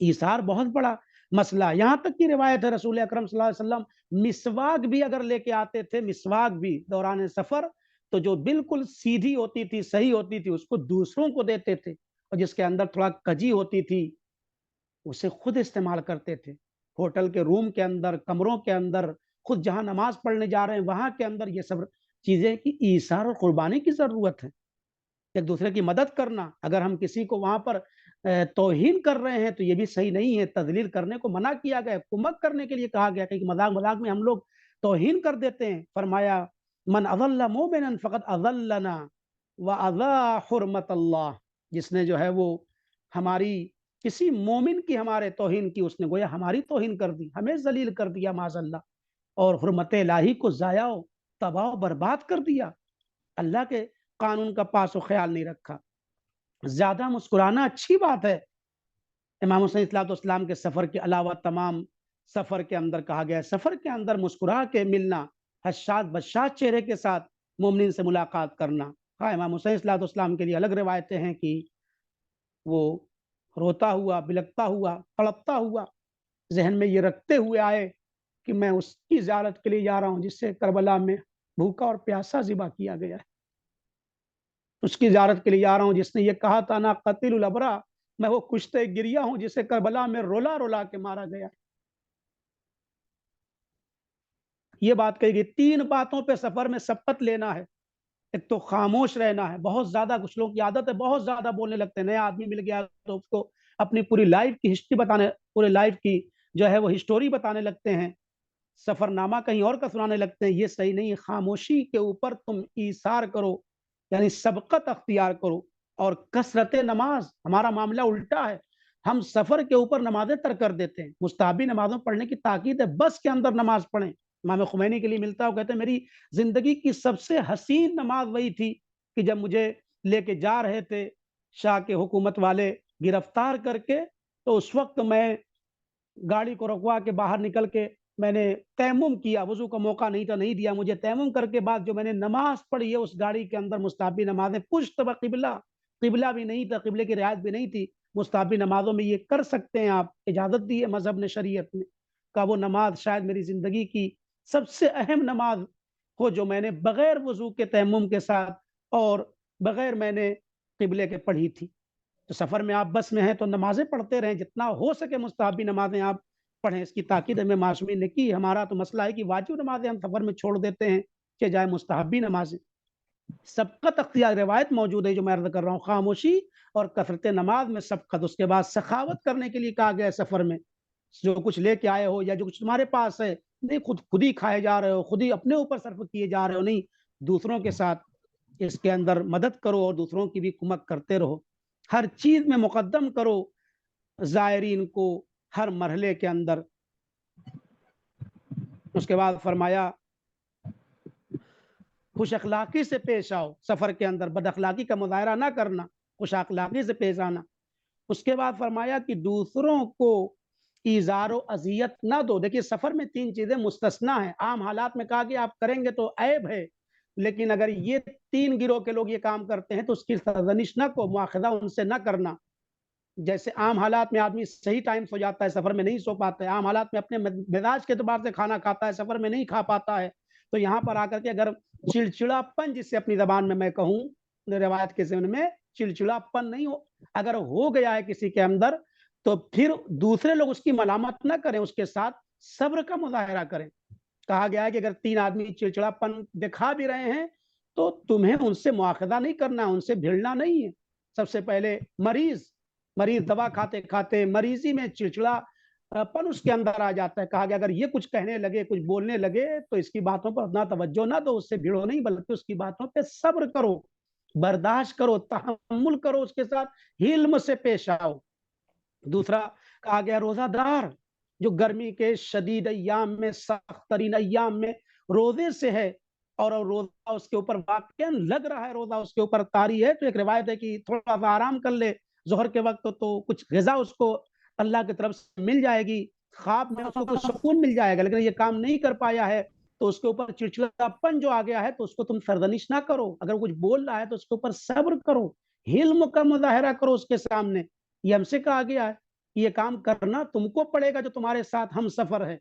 ایثار بہت بڑا مسئلہ. یہاں تک کی روایت ہے رسول اکرم صلی اللہ علیہ وسلم مسواک بھی اگر لے کے آتے تھے، مسواک بھی دوران سفر، تو جو بالکل سیدھی ہوتی تھی، صحیح ہوتی تھی، اس کو دوسروں کو دیتے تھے، اور جس کے اندر تھوڑا کجی ہوتی تھی اسے خود استعمال کرتے تھے. ہوٹل کے روم کے اندر، کمروں کے اندر، خود جہاں نماز پڑھنے جا رہے ہیں وہاں کے اندر یہ سب چیزیں کی ایثار اور قربانی کی ضرورت ہے. ایک دوسرے کی مدد کرنا. اگر ہم کسی کو وہاں پر توہین کر رہے ہیں تو یہ بھی صحیح نہیں ہے. تذلیل کرنے کو منع کیا گیا ہے، کمک کرنے کے لیے کہا گیا کہ مذاق مذاق میں ہم لوگ توہین کر دیتے ہیں. فرمایا من اضل مومنا فقد اضلنا واضاع حرمت اللہ. جس نے جو ہے وہ ہماری کسی مومن کی ہمارے توہین کی، اس نے گویا ہماری توہین کر دی، ہمیں ذلیل کر دیا معاذ اللہ، اور حرمت الہی کو ضائع و تباہ و برباد کر دیا. اللہ کے قانون کا پاس و خیال نہیں رکھا. زیادہ مسکرانا اچھی بات ہے. امام حسین علیہ السلام کے سفر کے علاوہ تمام سفر کے اندر کہا گیا ہے سفر کے اندر مسکرا کے ملنا، حشاد بشاد چہرے کے ساتھ مومنین سے ملاقات کرنا. ہاں، امام حسین علیہ السلام کے لیے الگ روایتیں ہیں کہ وہ روتا ہوا، بلکتا ہوا، تڑپتا ہوا، ذہن میں یہ رکھتے ہوئے آئے کہ میں اس کی زیارت کے لیے جا رہا ہوں جس سے کربلا میں بھوکا اور پیاسا ذبح کیا گیا ہے. اس کی زیارت کے لیے جا رہا ہوں جس نے یہ کہا تھا نا قتیل الابرا، میں وہ کشتے گریا ہوں جسے کربلا میں رولا رولا کے مارا گیا. یہ بات کہی گئی. 3 باتوں پہ سفر میں سبقت لینا ہے. ایک تو خاموش رہنا ہے. بہت زیادہ کچھ لوگوں کی عادت ہے بہت زیادہ بولنے لگتے ہیں. نیا آدمی مل گیا تو اس کو اپنی پوری لائف کی ہسٹری بتانے، پورے لائف کی جو ہے وہ ہسٹوری بتانے لگتے ہیں، سفر نامہ کہیں اور کا سنانے لگتے ہیں. یہ صحیح نہیں ہے. خاموشی کے اوپر تم ایثار کرو، یعنی سبقت اختیار کرو. اور کثرت نماز. ہمارا معاملہ الٹا ہے. ہم سفر کے اوپر نمازیں ترک کر دیتے ہیں. مستحبی نمازوں پڑھنے کی تاکید ہے، بس کے اندر نماز پڑھیں. امام خمینی کے لیے ملتا ہے، وہ کہتے ہیں میری زندگی کی سب سے حسین نماز وہی تھی کہ جب مجھے لے کے جا رہے تھے شاہ کے حکومت والے گرفتار کر کے، تو اس وقت میں گاڑی کو رکوا کے باہر نکل کے میں نے تیمم کیا. وضو کا موقع نہیں تھا، نہیں دیا مجھے. تیمم کر کے بعد جو میں نے نماز پڑھی ہے اس گاڑی کے اندر، مستحبی نمازیں، پشت بقبلہ، قبلہ بھی نہیں تھا، قبلے کی رعایت بھی نہیں تھی. مستحبی نمازوں میں یہ کر سکتے ہیں آپ، اجازت دی ہے مذہب نے، شریعت نے. کہ وہ نماز شاید میری زندگی کی سب سے اہم نماز ہو جو میں نے بغیر وضو کے تیمم کے ساتھ اور بغیر میں نے قبلے کے پڑھی تھی. تو سفر میں آپ بس میں ہیں تو نمازیں پڑھتے رہیں، جتنا ہو سکے مستحبی نمازیں آپ پڑھیں. اس کی تاکید ہمیں معصومین نے کی. ہمارا تو مسئلہ ہے کہ واجب نمازیں ہم سفر میں چھوڑ دیتے ہیں کہ جائے مستحبی نمازیں. سبقت اختیار روایت موجود ہے جو میں عرض کر رہا ہوں. خاموشی اور کثرت نماز میں سبقت. اس کے بعد سخاوت کرنے کے لیے کہا گیا ہے سفر میں. جو کچھ لے کے آئے ہو یا جو کچھ تمہارے پاس ہے، نہیں خود ہی کھائے جا رہے ہو، خود ہی اپنے اوپر صرف کیے جا رہے ہو، نہیں، دوسروں کے ساتھ اس کے اندر مدد کرو اور دوسروں کی بھی کمک کرتے رہو. ہر چیز میں مقدم کرو زائرین کو ہر مرحلے کے اندر. اس کے بعد فرمایا خوش اخلاقی سے پیش آؤ. سفر کے اندر بد اخلاقی کا مظاہرہ نہ کرنا، خوش اخلاقی سے پیش آنا. اس کے بعد فرمایا کہ دوسروں کو ایذار و اذیت نہ دو. دیکھیے سفر میں 3 چیزیں مستثنا ہیں. عام حالات میں کہا کہ آپ کریں گے تو عیب ہے، لیکن اگر یہ 3 گروہ کے لوگ یہ کام کرتے ہیں تو اس کی سرزنش نہ کو، مواخذہ ان سے نہ کرنا. جیسے عام حالات میں آدمی صحیح ٹائم سو جاتا ہے، سفر میں نہیں سو پاتا ہے. عام حالات میں اپنے مزاج کے اعتبار سے کھانا کھاتا ہے، سفر میں نہیں کھا پاتا ہے. تو یہاں پر آ کر کے اگر چڑچڑاپن، جسے اپنی زبان میں کہوں، روایت کے ضمن میں چڑچڑاپن نہیں ہو، اگر ہو گیا ہے کسی کے اندر، تو پھر دوسرے لوگ اس کی ملامت نہ کریں، اس کے ساتھ صبر کا مظاہرہ کریں. کہا گیا ہے کہ اگر 3 آدمی چڑچڑاپن دکھا بھی رہے ہیں تو تمہیں ان سے مواخذہ نہیں کرنا ہے، ان سے بھیڑنا نہیں ہے. سب سے پہلے مریض دوا کھاتے کھاتے مریضی میں چڑچڑا پن اس کے اندر آ جاتا ہے. کہا گیا اگر یہ کچھ کہنے لگے، کچھ بولنے لگے تو اس کی باتوں پر نہ توجہ نہ دو، اس سے بھیڑو نہیں، بلکہ اس کی باتوں پہ صبر کرو، برداشت کرو، تحمل کرو، اس کے ساتھ حلم سے پیش آؤ. دوسرا کہا گیا روزہ دار جو گرمی کے شدید ایام میں، سخت ترین ایام میں روزے سے ہے اور روزہ اس کے اوپر واقعا لگ رہا ہے، روزہ اس کے اوپر طاری ہے، تو ایک روایت ہے کہ تھوڑا سا آرام کر لے ظہر کے وقت، تو کچھ غذا اس کو اللہ کی طرف سے مل جائے گی، خواب میں اس کو کچھ سکون مل جائے گا. لیکن یہ کام نہیں کر پایا ہے تو اس کے اوپر چڑچڑاپن جو آ گیا ہے تو اس کو تم سرزنش نہ کرو. اگر کچھ بول رہا ہے تو اس کے اوپر صبر کرو، حلم کا مظاہرہ کرو اس کے سامنے. یہ ہم سے کہا گیا ہے. کہ یہ کام کرنا تم کو پڑے گا جو تمہارے ساتھ ہم سفر ہے۔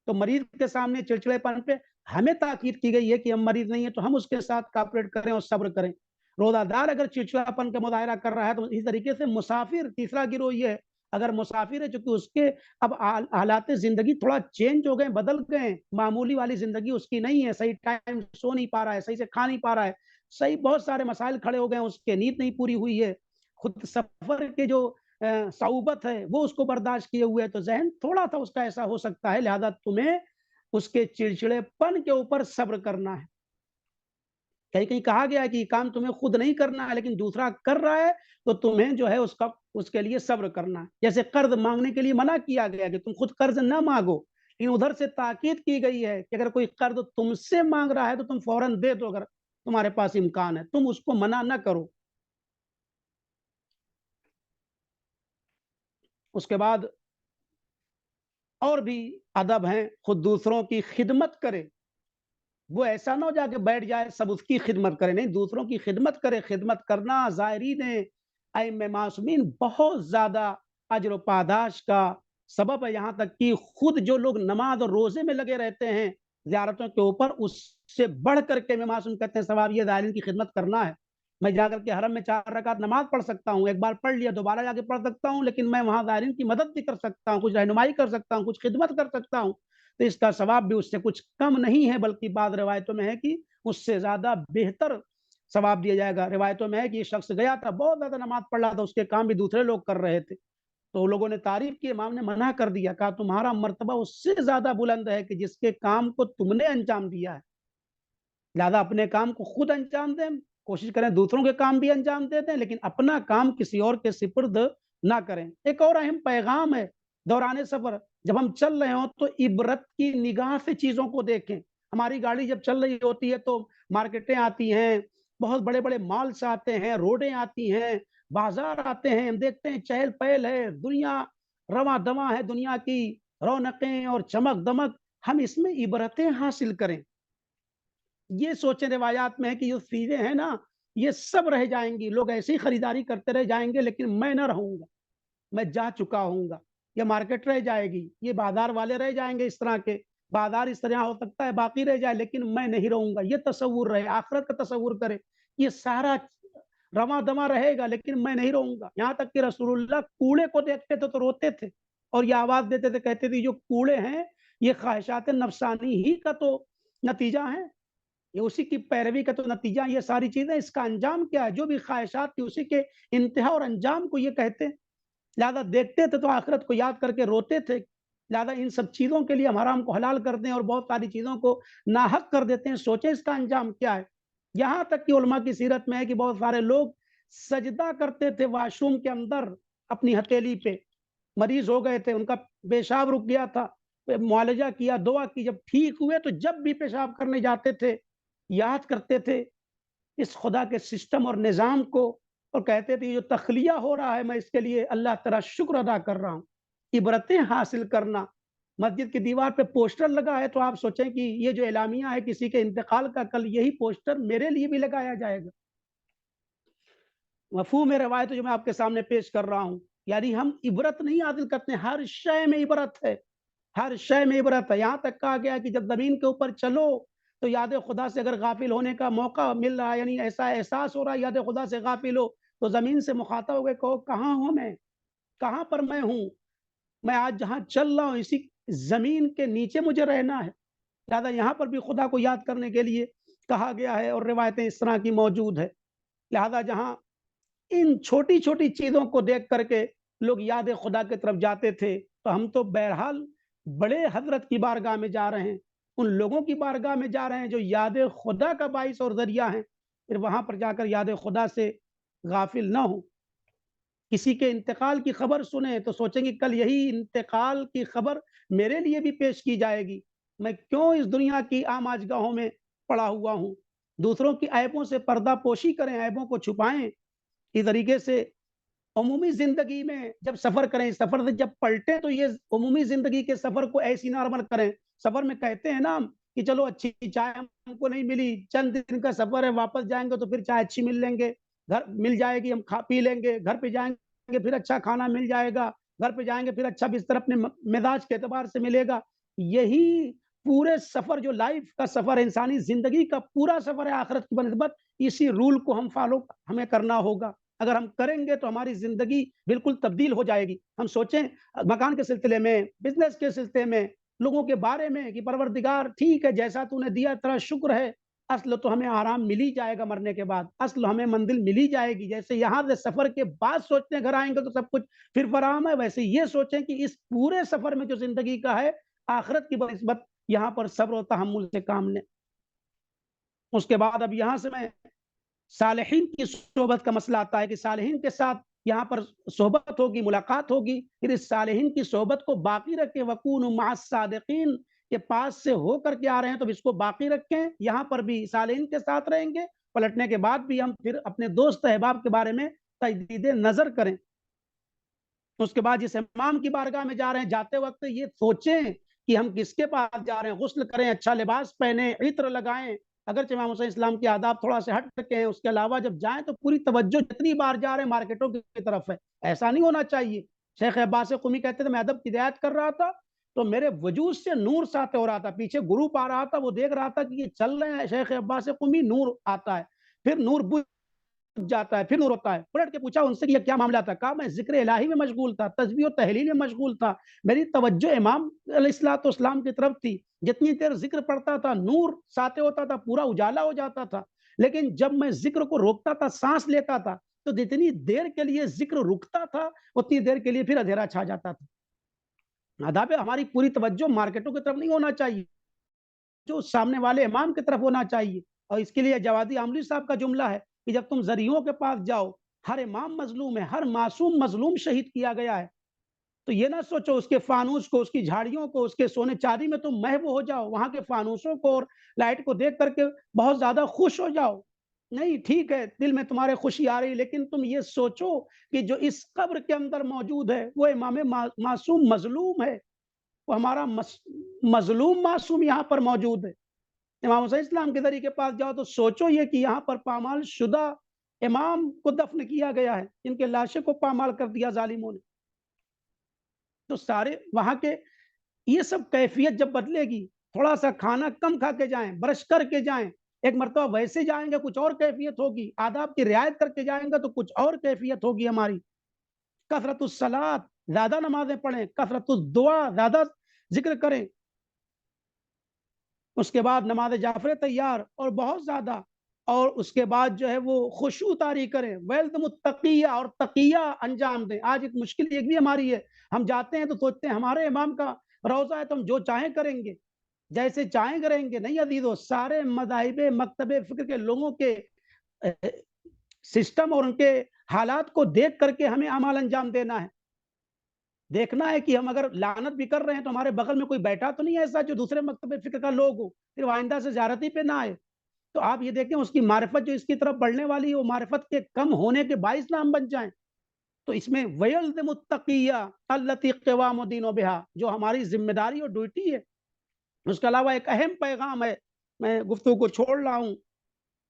تو مریض کے سامنے چڑچڑےپن پہ ہمیں تاکید کی گئی ہے کہ ہم مریض نہیں ہیں تو ہم اس کے ساتھ کاپریٹ کریں اور صبر کریں۔ روزہ دار اگر چڑچڑاپن کا مظاہرہ کر رہا ہے تو اسی طریقے سے مسافر، تیسرا گروہ یہ ہے، اگر مسافر ہے چونکہ اس کے اب حالات زندگی تھوڑا چینج ہو گئے، بدل گئے، معمولی والی زندگی اس کی نہیں ہے، صحیح ٹائم سو نہیں پا رہا ہے، صحیح سے کھا نہیں پا رہا ہے، صحیح بہت سارے مسائل کھڑے ہو گئے ہیں، اس کے نیند نہیں پوری ہوئی ہے، خود سفر کے جو صعوبت ہے وہ اس کو برداشت کیے ہوئے ہے، تو ذہن تھوڑا سا اس کا ایسا ہو سکتا ہے، لہذا تمہیں اس کے چڑچڑے پن کے اوپر صبر کرنا ہے۔ کہیں کہیں کہا گیا ہے کہ یہ کام تمہیں خود نہیں کرنا ہے لیکن دوسرا کر رہا ہے تو تمہیں جو ہے اس کے لیے صبر کرنا ہے۔ جیسے قرض مانگنے کے لیے منع کیا گیا کہ تم خود قرض نہ مانگو، لیکن ادھر سے تاکید کی گئی ہے کہ اگر کوئی قرض تم سے مانگ رہا ہے تو تم فوراً دے دو اگر تمہارے پاس امکان ہے، تم اس کو منع نہ کرو۔ اس کے بعد اور بھی ادب ہیں، خود دوسروں کی خدمت کرے، وہ ایسا نہ ہو جا کے بیٹھ جائے سب اس کی خدمت کرے، نہیں، دوسروں کی خدمت کرے۔ خدمت کرنا زائرین ائمہ معصومین بہت زیادہ اجر و پاداش کا سبب ہے، یہاں تک کہ خود جو لوگ نماز اور روزے میں لگے رہتے ہیں زیارتوں کے اوپر، اس سے بڑھ کر کے ائمہ معصوم کہتے ہیں ثواب یہ زائرین کی خدمت کرنا ہے۔ میں جا کر کے حرم میں 4 رکعت نماز پڑھ سکتا ہوں، ایک بار پڑھ لیا دوبارہ جا کے پڑھ سکتا ہوں، لیکن میں وہاں زائرین کی مدد بھی کر سکتا ہوں، کچھ رہنمائی کر سکتا ہوں، کچھ خدمت کر سکتا ہوں، تو اس کا ثواب بھی اس سے کچھ کم نہیں ہے، بلکہ بعض روایتوں میں ہے کہ اس سے زیادہ بہتر ثواب دیا جائے گا۔ روایتوں میں ہے کہ یہ شخص گیا تھا، بہت زیادہ نماز پڑھ رہا تھا، اس کے کام بھی دوسرے لوگ کر رہے تھے، تو لوگوں نے تعریف کی، امام نے منع کر دیا، کہا تمہارا مرتبہ اس سے زیادہ بلند ہے کہ جس کے کام کو تم نے انجام دیا ہے، لہذا اپنے کام کو خود انجام دیں، کوشش کریں دوسروں کے کام بھی انجام دے دیں، لیکن اپنا کام کسی اور کے سپرد نہ کریں۔ ایک اور اہم پیغام ہے دوران سفر، جب ہم چل رہے ہوں تو عبرت کی نگاہ سے چیزوں کو دیکھیں۔ ہماری گاڑی جب چل رہی ہوتی ہے تو مارکیٹیں آتی ہیں، بہت بڑے بڑے مالس آتے ہیں، روڈیں آتی ہیں، بازار آتے ہیں، ہم دیکھتے ہیں چہل پہل ہے، دنیا رواں دواں ہے، دنیا کی رونقیں اور چمک دمک، ہم اس میں عبرتیں حاصل کریں۔ یہ سوچیں روایات میں ہے کہ یہ چیزیں ہیں نا، یہ سب رہ جائیں گی، لوگ ایسی خریداری کرتے رہ جائیں گے لیکن میں نہ رہوں گا، میں جا چکا ہوں گا۔ یہ مارکیٹ رہ جائے گی، یہ بازار والے رہ جائیں گے، اس طرح کے بازار اس طرح ہو سکتا ہے باقی رہ جائے لیکن میں نہیں رہوں گا، یہ تصور رہے، آخرت کا تصور کرے، یہ سارا رواں دواں رہے گا لیکن میں نہیں رہوں گا۔ یہاں تک کہ رسول اللہ کوڑے کو دیکھتے تھے تو روتے تھے اور یہ آواز دیتے تھے، کہتے تھے جو کوڑے ہیں یہ خواہشات نفسانی ہی کا تو نتیجہ ہے، یہ اسی کی پیروی کا تو نتیجہ، یہ ساری چیزیں اس کا انجام کیا ہے، جو بھی خواہشات تھی اسی کے انتہا اور انجام کو یہ کہتے ہیں۔ لہذا دیکھتے تھے تو آخرت کو یاد کر کے روتے تھے، لہذا ان سب چیزوں کے لیے ہم حرام کو حلال کر دیں اور بہت ساری چیزوں کو ناحق کر دیتے ہیں، سوچیں اس کا انجام کیا ہے۔ یہاں تک کہ علماء کی سیرت میں ہے کہ بہت سارے لوگ سجدہ کرتے تھے واش روم کے اندر اپنی ہتھیلی پہ، مریض ہو گئے تھے، ان کا پیشاب رک گیا تھا، معالجہ کیا، دعا کی، جب ٹھیک ہوئے تو جب بھی پیشاب کرنے جاتے تھے یاد کرتے تھے اس خدا کے سسٹم اور نظام کو اور کہتے تھے جو تخلیہ ہو رہا ہے میں اس کے لیے اللہ تعالیٰ شکر ادا کر رہا ہوں۔ عبرتیں حاصل کرنا، مسجد کی دیوار پہ پوسٹر لگا ہے تو آپ سوچیں کہ یہ جو اعلامیہ ہے کسی کے انتقال کا، کل یہی پوسٹر میرے لیے بھی لگایا جائے گا۔ مفہوم روایت جو میں آپ کے سامنے پیش کر رہا ہوں، یعنی ہم عبرت نہیں حاصل کرتے، ہر شے میں عبرت ہے، ہر شے میں عبرت ہے۔ یہاں تک کہا گیا کہ جب زمین کے اوپر چلو تو یاد خدا سے اگر غافل ہونے کا موقع مل رہا ہے، یعنی ایسا احساس ہو رہا ہے یاد خدا سے غافل ہو، تو زمین سے مخاطب ہو گئے، کہو کہاں ہوں میں، کہاں پر میں ہوں، میں آج جہاں چل رہا ہوں اسی زمین کے نیچے مجھے رہنا ہے۔ لہٰذا یہاں پر بھی خدا کو یاد کرنے کے لیے کہا گیا ہے اور روایتیں اس طرح کی موجود ہے۔ لہذا جہاں ان چھوٹی چھوٹی چیزوں کو دیکھ کر کے لوگ یاد خدا کی طرف جاتے تھے، تو ہم تو بہرحال بڑے حضرت کی بارگاہ میں جا رہے ہیں، ان لوگوں کی بارگاہ میں جا رہے ہیں جو یاد خدا کا باعث اور ذریعہ ہیں، پھر وہاں پر جا کر یاد خدا سے غافل نہ ہوں۔ کسی کے انتقال کی خبر سنیں تو سوچیں گے کل یہی انتقال کی خبر میرے لیے بھی پیش کی جائے گی، میں کیوں اس دنیا کی عام آجگاہوں میں پڑا ہوا ہوں۔ دوسروں کی عیبوں سے پردہ پوشی کریں، عیبوں کو چھپائیں، اس طریقے سے عمومی زندگی میں جب سفر کریں، سفر سے جب پلٹیں تو یہ عمومی زندگی کے سفر کو ایسی نارمل کریں۔ سفر میں کہتے ہیں نا ہم کہ چلو اچھی چائے ہم کو نہیں ملی، چند دن کا سفر ہے، واپس جائیں گے تو پھر چائے اچھی مل لیں گے، گھر مل جائے گی، ہم کھا پی لیں گے، گھر پہ جائیں گے پھر اچھا کھانا مل جائے گا، گھر پہ جائیں گے پھر اچھا بستر اپنے مزاج کے اعتبار سے ملے گا. یہی پورے سفر جو لائف کا سفر ہے، انسانی زندگی کا پورا سفر ہے آخرت کی بنسبت، اسی رول کو ہمیں کرنا ہوگا. اگر ہم کریں گے تو ہماری زندگی بالکل تبدیل ہو جائے گی. ہم سوچیں مکان کے سلسلے میں، بزنس کے سلسلے میں، لوگوں کے بارے میں کہ پروردگار ٹھیک ہے جیسا تو نے دیا تیرا شکر ہے، اصل تو ہمیں آرام مل ہی جائے گا مرنے کے بعد، اصل ہمیں منزل مل ہی جائے گی. جیسے یہاں سے سفر کے بعد سوچتے ہیں گھر آئیں گے تو سب کچھ پھر فراہم ہے، ویسے یہ سوچیں کہ اس پورے سفر میں جو زندگی کا ہے آخرت کی بنسبت یہاں پر صبر و تحمل سے کام لیں. اس کے بعد اب یہاں سے میں صالحین کی صحبت کا مسئلہ آتا ہے کہ صالحین کے ساتھ یہاں پر صحبت ہوگی، ملاقات ہوگی، پھر اس صالحین کی صحبت کو باقی رکھیں. وَكُونُوا مَعَ الصَّادِقِينَ کے پاس سے ہو کر کے آ رہے ہیں تو اس کو باقی رکھیں. یہاں پر بھی صالحین کے ساتھ رہیں گے، پلٹنے کے بعد بھی ہم پھر اپنے دوست احباب کے بارے میں تجدید نظر کریں. اس کے بعد جس امام کی بارگاہ میں جا رہے ہیں جاتے وقت یہ سوچیں کہ ہم کس کے پاس جا رہے ہیں، غسل کریں، اچھا لباس پہنیں، عطر لگائیں. اگرچہ امام حسین اسلام کے آداب تھوڑا سے ہٹ کے ہیں، اس کے علاوہ جب جائیں تو پوری توجہ جتنی بار جا رہے ہیں مارکیٹوں کی طرف ہے، ایسا نہیں ہونا چاہیے. شیخ عباس قمی کہتے تھے میں ادب کی ہدایت کر رہا تھا تو میرے وجود سے نور ساطع ہو رہا تھا، پیچھے گروپ آ رہا تھا، وہ دیکھ رہا تھا کہ یہ چل رہے ہیں شیخ عباس قمی، نور آتا ہے پھر نور بجھ جاتا ہے پھر نور ہوتا ہے. پلٹ کے پوچھا ان سے کہ یہ کیا معاملہ تھا؟ کہا میں ذکر الہی میں مشغول تھا، تسبیح و تحلیل میں مشغول تھا، میری توجہ امام علیہ الصلوۃ والسلام کی طرف تھی. جتنی دیر ذکر پڑھتا تھا نور ساطع ہوتا تھا، پورا اجالا ہو جاتا تھا. لیکن جب میں ذکر کو روکتا تھا، سانس لیتا تھا، تو جتنی دیر کے لیے ذکر رکتا تھا اتنی دیر کے لیے پھر اندھیرا چھا جاتا تھا. آداب ہماری پوری توجہ مارکیٹوں کی طرف نہیں ہونا چاہیے، جو سامنے والے امام کی طرف ہونا چاہیے. اور اس کے لیے جوادی عاملی صاحب کا جملہ ہے کہ جب تم ذریعوں کے پاس جاؤ، ہر امام مظلوم ہے، ہر معصوم مظلوم شہید کیا گیا ہے، تو یہ نہ سوچو اس کے فانوس کو، اس کی جھاڑیوں کو، اس کے سونے چاندی میں تم محو ہو جاؤ، وہاں کے فانوسوں کو اور لائٹ کو دیکھ کر کے بہت زیادہ خوش ہو جاؤ. نہیں، ٹھیک ہے دل میں تمہارے خوشی آ رہی، لیکن تم یہ سوچو کہ جو اس قبر کے اندر موجود ہے وہ امام معصوم مظلوم ہے، وہ ہمارا مظلوم معصوم یہاں پر موجود ہے. امام حسین اسلام کے ذریعے کے پاس جاؤ تو سوچو یہ کہ یہاں پر پامال شدہ امام کو دفن کیا گیا ہے، ان کے لاشیں کو پامال کر دیا ظالموں نے. تو سارے وہاں کے یہ سب کیفیت جب بدلے گی، تھوڑا سا کھانا کم کھا کے جائیں، برش کر کے جائیں، ایک مرتبہ ویسے جائیں گے کچھ اور کیفیت ہوگی، آداب کی رعایت کر کے جائیں گے تو کچھ اور کیفیت ہوگی ہماری. کثرت الصلاۃ، زیادہ نمازیں پڑھیں، کثرت الدعا، زیادہ ذکر کریں. اس کے بعد نماز جعفر تیار اور بہت زیادہ، اور اس کے بعد جو ہے وہ خشوع طاری کریں، ویلد متقیہ اور تقیہ انجام دیں. آج ایک مشکل ایک بھی ہماری ہے، ہم جاتے ہیں تو سوچتے ہیں ہمارے امام کا روضہ ہے تو ہم جو چاہیں کریں گے، جیسے چاہیں کریں گے. نہیں عزیزو، سارے مذاہب مکتب فکر کے لوگوں کے سسٹم اور ان کے حالات کو دیکھ کر کے ہمیں اعمال انجام دینا ہے. دیکھنا ہے کہ ہم اگر لعنت بھی کر رہے ہیں تو ہمارے بغل میں کوئی بیٹھا تو نہیں ایسا جو دوسرے مکتب فکر کا لوگ ہو، پھر آئندہ سے زیارتی پہ نہ آئے. تو آپ یہ دیکھیں اس کی معرفت جو اس کی طرف بڑھنے والی ہے وہ معرفت کے کم ہونے کے باعث نہ ہم بن جائیں. تو اس میں وَيَلْزِمُ التَّقِيَّ الَّتِي قِوَامُ دِينُ بِهَا، جو ہماری ذمہ داری اور ڈیوٹی ہے. اس کے علاوہ ایک اہم پیغام ہے، میں گفتگو کو چھوڑ رہا ہوں،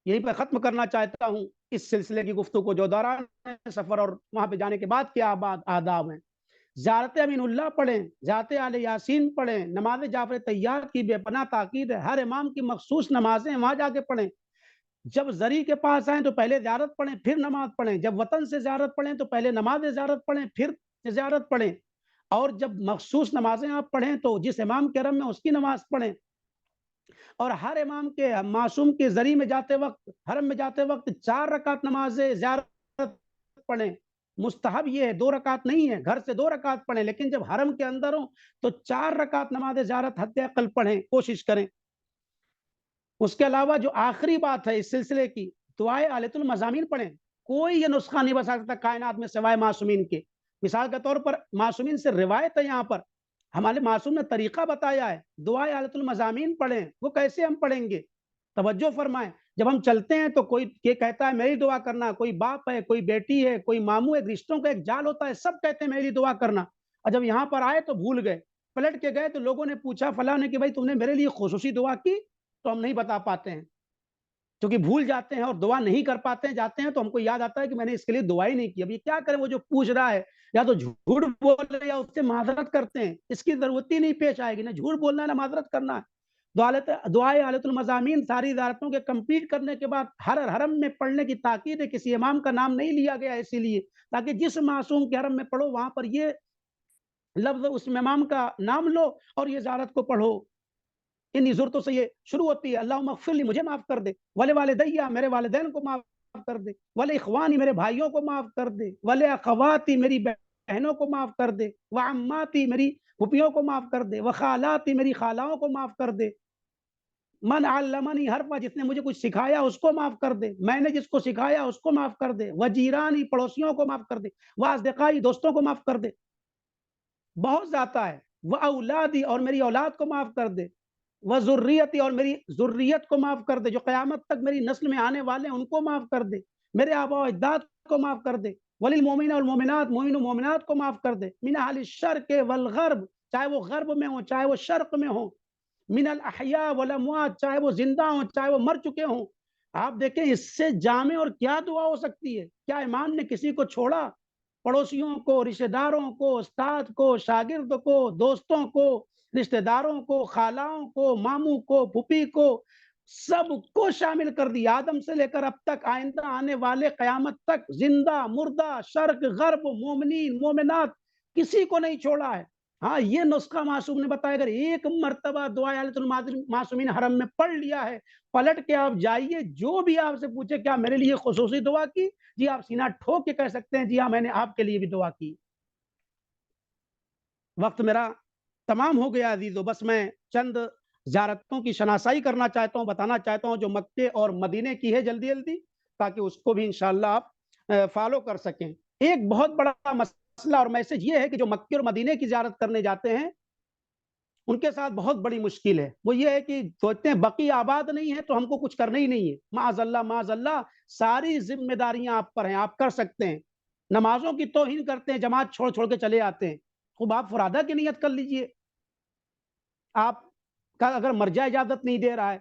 یہیں پہ ختم کرنا چاہتا ہوں اس سلسلے کی گفتگو کو، جو دوران سفر اور وہاں پہ جانے کے بعد کیا آداب ہیں. زیارت امین اللہ پڑھیں، زیارت آل یاسین پڑھیں، نماز جعفر طیار کی بے پناہ تاکید ہے، ہر امام کی مخصوص نمازیں وہاں جا کے پڑھیں. جب زری کے پاس آئیں تو پہلے زیارت پڑھیں پھر نماز پڑھیں، جب وطن سے زیارت پڑھیں تو پہلے نماز زیارت پڑھیں پھر زیارت پڑھیں، اور جب مخصوص نمازیں آپ پڑھیں تو جس امام کے حرم میں اس کی نماز پڑھیں. اور ہر امام کے معصوم کے زری میں جاتے وقت، حرم میں جاتے وقت 4 رکعت نماز زیارت پڑھیں. مستحب یہ ہے، 2 رکعت نہیں ہے، گھر سے 2 رکعت پڑھیں، لیکن جب حرم کے اندر ہوں تو 4 رکعت نماز زیارت حد اقل پڑھیں، کوشش کریں. اس کے علاوہ جو آخری بات ہے اس سلسلے کی، دعائے آلۃ المزامین پڑھیں. کوئی یہ نسخہ نہیں بتا سکتا کائنات میں سوائے معصومین کے. مثال کے طور پر معصومین سے روایت ہے، یہاں پر ہمارے معصوم نے طریقہ بتایا ہے، دعائے آلۃ المزامین پڑھیں. وہ کیسے ہم پڑھیں گے؟ توجہ فرمائیں. جب ہم چلتے ہیں تو کوئی یہ کہتا ہے میری دعا کرنا، کوئی باپ ہے، کوئی بیٹی ہے، کوئی ماموں ہے، رشتوں کا ایک جال ہوتا ہے، سب کہتے ہیں میری دعا کرنا. اور جب یہاں پر آئے تو بھول گئے، پلٹ کے گئے تو لوگوں نے پوچھا فلاں نے کہ بھائی تم نے میرے لیے خصوصی دعا کی؟ تو ہم نہیں بتا پاتے ہیں کیونکہ بھول جاتے ہیں اور دعا نہیں کر پاتے ہیں. جاتے ہیں تو ہم کو یاد آتا ہے کہ میں نے اس کے لیے دعا ہی نہیں کی. اب یہ کیا کریں، وہ جو پوچھ رہا ہے یا تو جھوٹ بول رہے یا اس سے معذرت کرتے ہیں، اس کی ضرورت ہی نہیں پیش آئے گی، نہ جھوٹ بولنا ہے نہ معذرت کرنا ہے۔ دعائے حالت المضامین ساری عبادتوں کے کمپلیٹ کرنے کے بعد ہر حرم میں پڑھنے کی تاکید ہے، کسی امام کا نام نہیں لیا گیا اسی لیے تاکہ جس معصوم کے حرم میں پڑھو وہاں پر یہ لفظ اس امام کا نام لو اور یہ زیارت کو پڑھو۔ انہی ضرورتوں سے یہ شروع ہوتی ہے، اللہم اغفر لی، مجھے معاف کر دے، ولی والدیہ، میرے والدین کو معاف کر دے، ولی اخوانی، میرے بھائیوں کو معاف کر دے، ولی اخواتی، میری بہنوں کو معاف کر دے، وعماتی، میری پھوپھیوں کو معاف کر دے، وخالاتی، میری خالاؤں کو معاف کر دے، من علمنی حرفا، جس نے مجھے کچھ سکھایا اس کو معاف کر دے، میں نے جس کو سکھایا اس کو معاف کر دے، وجیرانی، پڑوسیوں کو معاف کر دے، واصدقائی، دوستوں کو معاف کر دے، بہت زیادہ ہے، وہ اولادی، اور میری اولاد کو معاف کر دے، وہ ذریتی، اور میری ذریت کو معاف کر دے، جو قیامت تک میری نسل میں آنے والے ہیں ان کو معاف کر دے، میرے آبا و اجداد کو معاف کر دے، وللمؤمنین والمؤمنات، مومن و مومنات کو معاف کر دے، من اہل الشرق والغرب، چاہے وہ غرب میں ہوں چاہے وہ شرق میں ہوں، من الاحیاء والاموات، چاہے وہ زندہ ہوں چاہے وہ مر چکے ہوں۔ آپ دیکھیں اس سے جامع اور کیا دعا ہو سکتی ہے؟ کیا امام نے کسی کو چھوڑا؟ پڑوسیوں کو، رشتہ داروں کو، استاد کو، شاگرد کو، دوستوں کو، رشتہ داروں کو، خالاؤں کو، ماموں کو، پھوپھی کو، سب کو شامل کر دیا، آدم سے لے کر اب تک آئندہ آنے والے قیامت تک، زندہ مردہ، شرق غرب، مومنین مومنات، کسی کو نہیں چھوڑا ہے۔ ہاں یہ نسخہ معصوم نے بتایا، اگر ایک مرتبہ دعائے حالت المعصومین حرم میں پڑھ لیا ہے، پلٹ کے آپ جائیے، جو بھی آپ سے پوچھے کیا میرے لیے خصوصی دعا کی، جی آپ سینہ ٹھوک کے کہہ سکتے ہیں جی ہاں میں نے آپ کے لیے بھی دعا کی۔ وقت میرا تمام ہو گیا عزیزو، بس میں چند زیارتوں کی شناسائی کرنا چاہتا ہوں، بتانا چاہتا ہوں جو مکے اور مدینے کی ہے جلدی جلدی، تاکہ اس کو بھی انشاءاللہ آپ فالو کر سکیں۔ ایک بہت بڑا مسئلہ اور میسج یہ ہے کہ جو مکے اور مدینے کی زیارت کرنے جاتے ہیں ان کے ساتھ بہت بڑی مشکل ہے، وہ یہ ہے کہ سوچتے ہیں بقی آباد نہیں ہے تو ہم کو کچھ کرنا ہی نہیں ہے، معاذ اللہ ساری ذمہ داریاں آپ پر ہیں، آپ کر سکتے ہیں، نمازوں کی توہین کرتے ہیں، جماعت چھوڑ چھوڑ کے چلے آتے ہیں، خوب آپ فرادہ کی نیت کر لیجئے، آپ کا اگر مرجع اجازت نہیں دے رہا ہے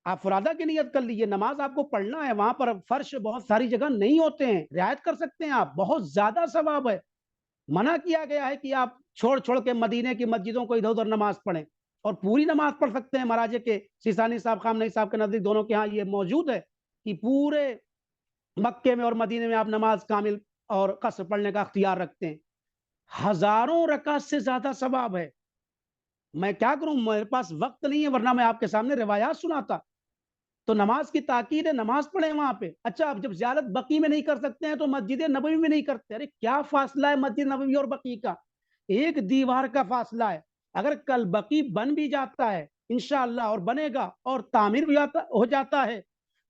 آپ فرادہ کی نیت کر لیجئے، نماز آپ کو پڑھنا ہے، وہاں پر فرش بہت ساری جگہ نہیں ہوتے ہیں، رعایت کر سکتے ہیں، آپ بہت زیادہ ثواب ہے۔ منع کیا گیا ہے کہ آپ چھوڑ چھوڑ کے مدینے کی مسجدوں کو ادھر ادھر نماز پڑھیں، اور پوری نماز پڑھ سکتے ہیں، مراجع کے سیسانی صاحب خامنئی صاحب کے نزدیک دونوں کے ہاں یہ موجود ہے کہ پورے مکے میں اور مدینے میں آپ نماز کامل اور قصر پڑھنے کا اختیار رکھتے ہیں، ہزاروں رکعت سے زیادہ ثواب ہے۔ میں کیا کروں، میرے پاس وقت نہیں ہے، ورنہ میں آپ کے سامنے روایات سناتا۔ تو نماز کی تاکید ہے، نماز پڑھیں وہاں پہ۔ اچھا اب جب زیارت بقی میں نہیں کر سکتے ہیں تو مسجد نبوی میں نہیں کرتے، ارے کیا فاصلہ ہے مسجد نبوی اور بقی کا؟ ایک دیوار کا فاصلہ ہے۔ اگر کل بقی بن بھی جاتا ہے انشاءاللہ، اور بنے گا اور تعمیر بھی ہو جاتا ہے،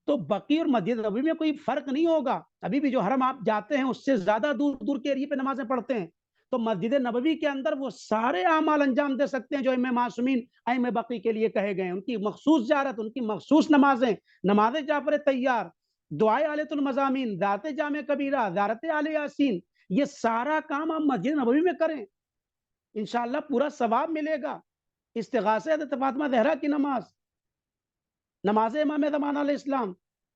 تو بقی اور مسجد نبوی میں کوئی فرق نہیں ہوگا، ابھی بھی جو حرم آپ جاتے ہیں اس سے زیادہ دور دور کے ایریے پہ نمازیں پڑھتے ہیں، تو مسجد نبوی کے اندر وہ سارے اعمال انجام دے سکتے ہیں جو ائمہ معصومین ائمہ بقی کے لیے کہے گئے ہیں، ان کی مخصوص زیارت، ان کی مخصوص نمازیں، نماز جعفر طیار، دعائے حالت المضامین، زیارت جامع کبیرہ، زیارت آل یاسین، یہ سارا کام آپ مسجد نبوی میں کریں، انشاءاللہ پورا ثواب ملے گا۔ استغاثہ حضرت فاطمہ زہرا کی نماز، نماز امام زمان علیہ السلام،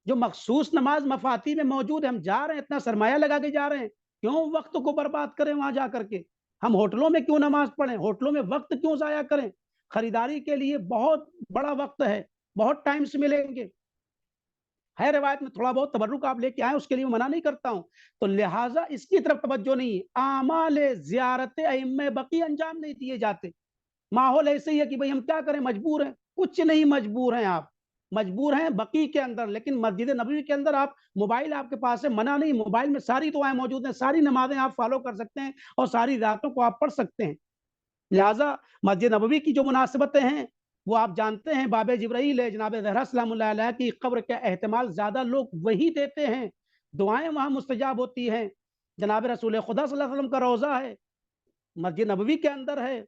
جو مخصوص نماز مفاتی میں موجود ہے، ہم جا رہے ہیں اتنا سرمایہ لگا کے جا رہے ہیں، کیوں وقت کو برباد کریں وہاں جا کر کے؟ ہم ہوٹلوں میں کیوں نماز پڑھیں، ہوٹلوں میں وقت کیوں ضائع کریں؟ خریداری کے لیے بہت بڑا وقت ہے، بہت ٹائمز ملیں گے، ہے روایت میں تھوڑا بہت تبرک آپ لے کے آئیں، اس کے لیے میں منع نہیں کرتا ہوں، تو لہٰذا اس کی طرف توجہ نہیں ہے، اعمال زیارت ائمہ بقی انجام نہیں دیے جاتے، ماحول ایسے ہی ہے کہ بھئی ہم کیا کریں، مجبور ہیں، کچھ نہیں مجبور ہیں آپ، مجبور ہیں بقی کے اندر، لیکن مسجد نبوی کے اندر آپ موبائل آپ کے پاس ہے، منع نہیں، موبائل میں ساری دعائیں موجود ہیں، ساری نمازیں آپ فالو کر سکتے ہیں اور ساری راتوں کو آپ پڑھ سکتے ہیں، لہٰذا مسجد نبوی کی جو مناسبتیں ہیں وہ آپ جانتے ہیں، باب جبرائیل ہے، جناب زہرا سلام اللہ علیہ کی قبر کا احتمال زیادہ لوگ وہی دیتے ہیں، دعائیں وہاں مستجاب ہوتی ہیں، جناب رسول خدا صلی اللہ علیہ وسلم کا روضہ ہے، مسجد نبوی کے اندر ہے،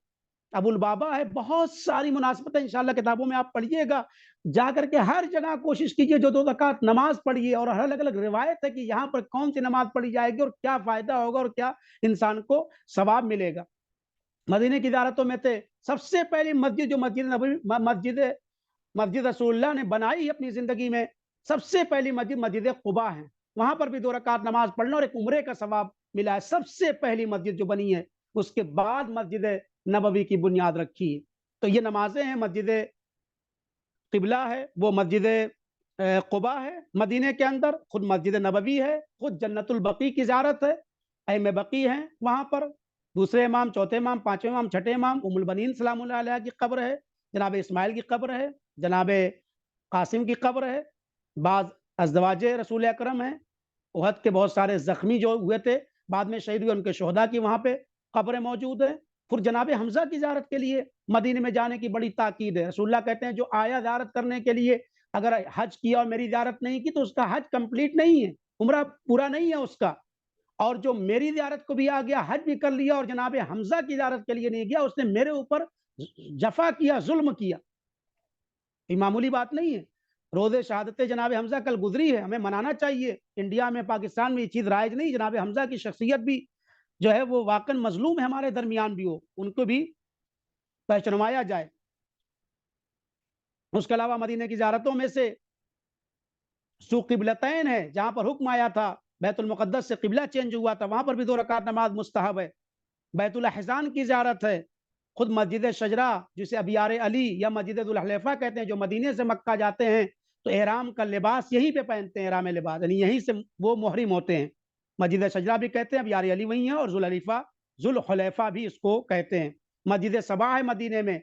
ابو البابا ہے، بہت ساری مناسبتیں انشاءاللہ کتابوں میں آپ پڑھیے گا، جا کر کے ہر جگہ کوشش کیجئے جو 2 رکعت نماز پڑھیے، اور ہر الگ الگ روایت ہے کہ یہاں پر کون سی نماز پڑھی جائے گی اور کیا فائدہ ہوگا اور کیا انسان کو ثواب ملے گا۔ مدینے کی زیارتوں میں سے سب سے پہلی مسجد جو مسجد نبوی مسجد رسول اللہ نے بنائی اپنی زندگی میں، سب سے پہلی مسجد مسجد قباء ہے، وہاں پر بھی 2 رکعت نماز پڑھنا اور ایک عمرے کا ثواب ملا ہے. سب سے پہلی مسجد جو بنی ہے اس کے بعد مسجد نبوی کی بنیاد رکھی ہے. تو یہ نمازیں ہیں. مسجد قبلہ ہے وہ مسجد قبا ہے مدینے کے اندر، خود مسجد نبوی ہے، خود جنت البقیع کی زیارت ہے، اہم بقیع ہیں وہاں پر، دوسرے امام، چوتھے امام، پانچویں امام، چھٹے امام، ام البنین سلام اللہ علیہ کی قبر ہے، جناب اسماعیل کی قبر ہے، جناب قاسم کی قبر ہے، بعض ازدواج رسول اکرم ہیں، احد کے بہت سارے زخمی جو ہوئے تھے بعد میں شہید ہوئے ان کے شہداء کی وہاں پہ قبریں موجود ہیں. پھر جناب حمزہ کی زیارت کے لیے مدینے میں جانے کی بڑی تاکید ہے. رسول اللہ کہتے ہیں جو آیا زیارت کرنے کے لیے اگر حج کیا اور میری زیارت نہیں کی تو اس کا حج کمپلیٹ نہیں ہے، عمرہ پورا نہیں ہے اس کا. اور جو میری زیارت کو بھی آ گیا، حج بھی کر لیا اور جناب حمزہ کی زیارت کے لیے نہیں گیا، اس نے میرے اوپر جفا کیا، ظلم کیا. یہ معمولی بات نہیں ہے. روز شہادت جناب حمزہ کل گزری ہے، ہمیں منانا چاہیے. انڈیا میں، پاکستان میں یہ چیز رائج نہیں. جناب حمزہ کی شخصیت بھی جو ہے وہ واقعا مظلوم ہے، ہمارے درمیان بھی ہو، ان کو بھی پہچنوایا جائے. اس کے علاوہ مدینے کی زیارتوں میں سے سوق قبلتین ہے، جہاں پر حکم آیا تھا بیت المقدس سے قبلہ چینج ہوا تھا، وہاں پر بھی 2 رکعت نماز مستحب ہے. بیت الاحزان کی زیارت ہے. خود مسجد شجرہ جسے ابیار علی یا مسجد ذوالحلیفہ کہتے ہیں، جو مدینے سے مکہ جاتے ہیں تو احرام کا لباس یہیں پہ پہنتے ہیں، احرام لباس یعنی یہیں سے وہ محرم ہوتے ہیں. مسجد شجرہ بھی کہتے ہیں، ابیار علی وہی ہیں، اور ذوالحلیفہ بھی اس کو کہتے ہیں. مسجد صبا ہے مدینے میں،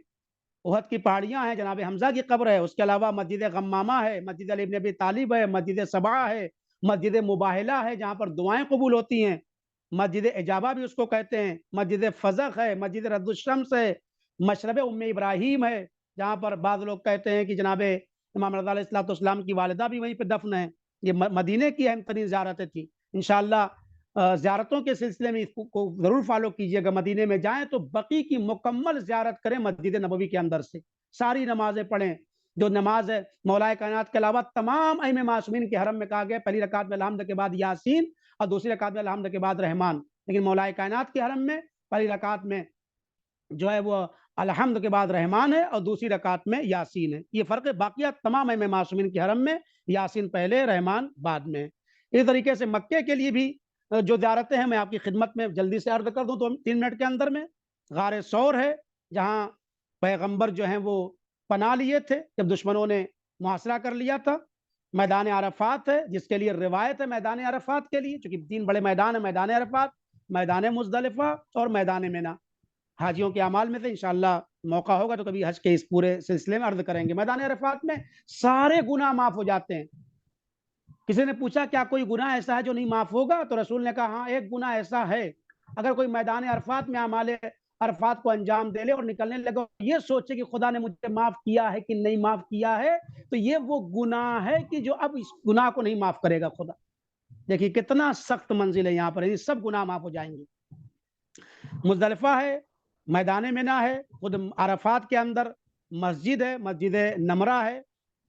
احد کی پہاڑیاں ہیں، جناب حمزہ کی قبر ہے. اس کے علاوہ مسجد غمامہ ہے، مسجد علی ابن ابی طالب ہے، مسجد صبا ہے، مسجد مباہلہ ہے جہاں پر دعائیں قبول ہوتی ہیں، مسجد اجابہ بھی اس کو کہتے ہیں، مسجد فزق ہے، مسجد رد الشمس ہے، مشرب ام ابراہیم ہے جہاں پر بعض لوگ کہتے ہیں کہ جناب امام رضا علیہ السلام کی والدہ بھی وہیں پہ دفن ہے. یہ مدینے کی اہم ترین زیارتیں تھیں. انشاءاللہ زیارتوں کے سلسلے میں اس کو ضرور فالو کیجیے گا. مدینے میں جائیں تو بقیع کی مکمل زیارت کریں مسجد نبوی کے اندر سے، ساری نمازیں پڑھیں. جو نماز ہے مولا کائنات کے علاوہ تمام ائمہ معصومین کے حرم میں کہا گیا پہلی رکعت میں الحمد کے بعد یاسین اور دوسری رکعت میں الحمد کے بعد رحمان، لیکن مولا کائنات کے حرم میں پہلی رکعت میں جو ہے وہ الحمد کے بعد رحمان ہے اور دوسری رکعت میں یاسین ہے. یہ فرق ہے. باقیات تمام ائمہ معصومین کے حرم میں یاسین پہلے، رحمان بعد میں. اس طریقے سے مکے کے لیے بھی جو زیارتیں ہیں میں آپ کی خدمت میں جلدی سے عرض کر دوں تو 3 منٹ کے اندر میں. غار ثور ہے جہاں پیغمبر جو ہیں وہ پناہ لیے تھے جب دشمنوں نے محاصرہ کر لیا تھا. میدان عرفات ہے جس کے لیے روایت ہے میدان عرفات کے لیے، چونکہ 3 بڑے میدان ہیں، میدان عرفات، میدان مزدلفہ اور میدان منی. حاجیوں کے اعمال میں سے انشاءاللہ موقع ہوگا تو کبھی حج کے اس پورے سلسلے میں عرض کریں گے. میدان عرفات میں سارے گناہ معاف ہو جاتے ہیں. کسی نے پوچھا کیا کوئی گناہ ایسا ہے جو نہیں معاف ہوگا؟ تو رسول نے کہا ہاں ایک گناہ ایسا ہے، اگر کوئی میدان عرفات میں اعمال عرفات کو انجام دے لے اور نکلنے لگے یہ سوچے کہ خدا نے مجھے معاف کیا ہے کہ نہیں معاف کیا ہے، تو یہ وہ گناہ ہے کہ جو اب اس گناہ کو نہیں معاف کرے گا خدا. دیکھیے کتنا سخت منزل ہے یہاں پر، یہ سب گناہ معاف ہو جائیں گے. مزدلفہ ہے، میدان منی ہے، خود عرفات کے اندر مسجد ہے، مسجد نمرہ ہے،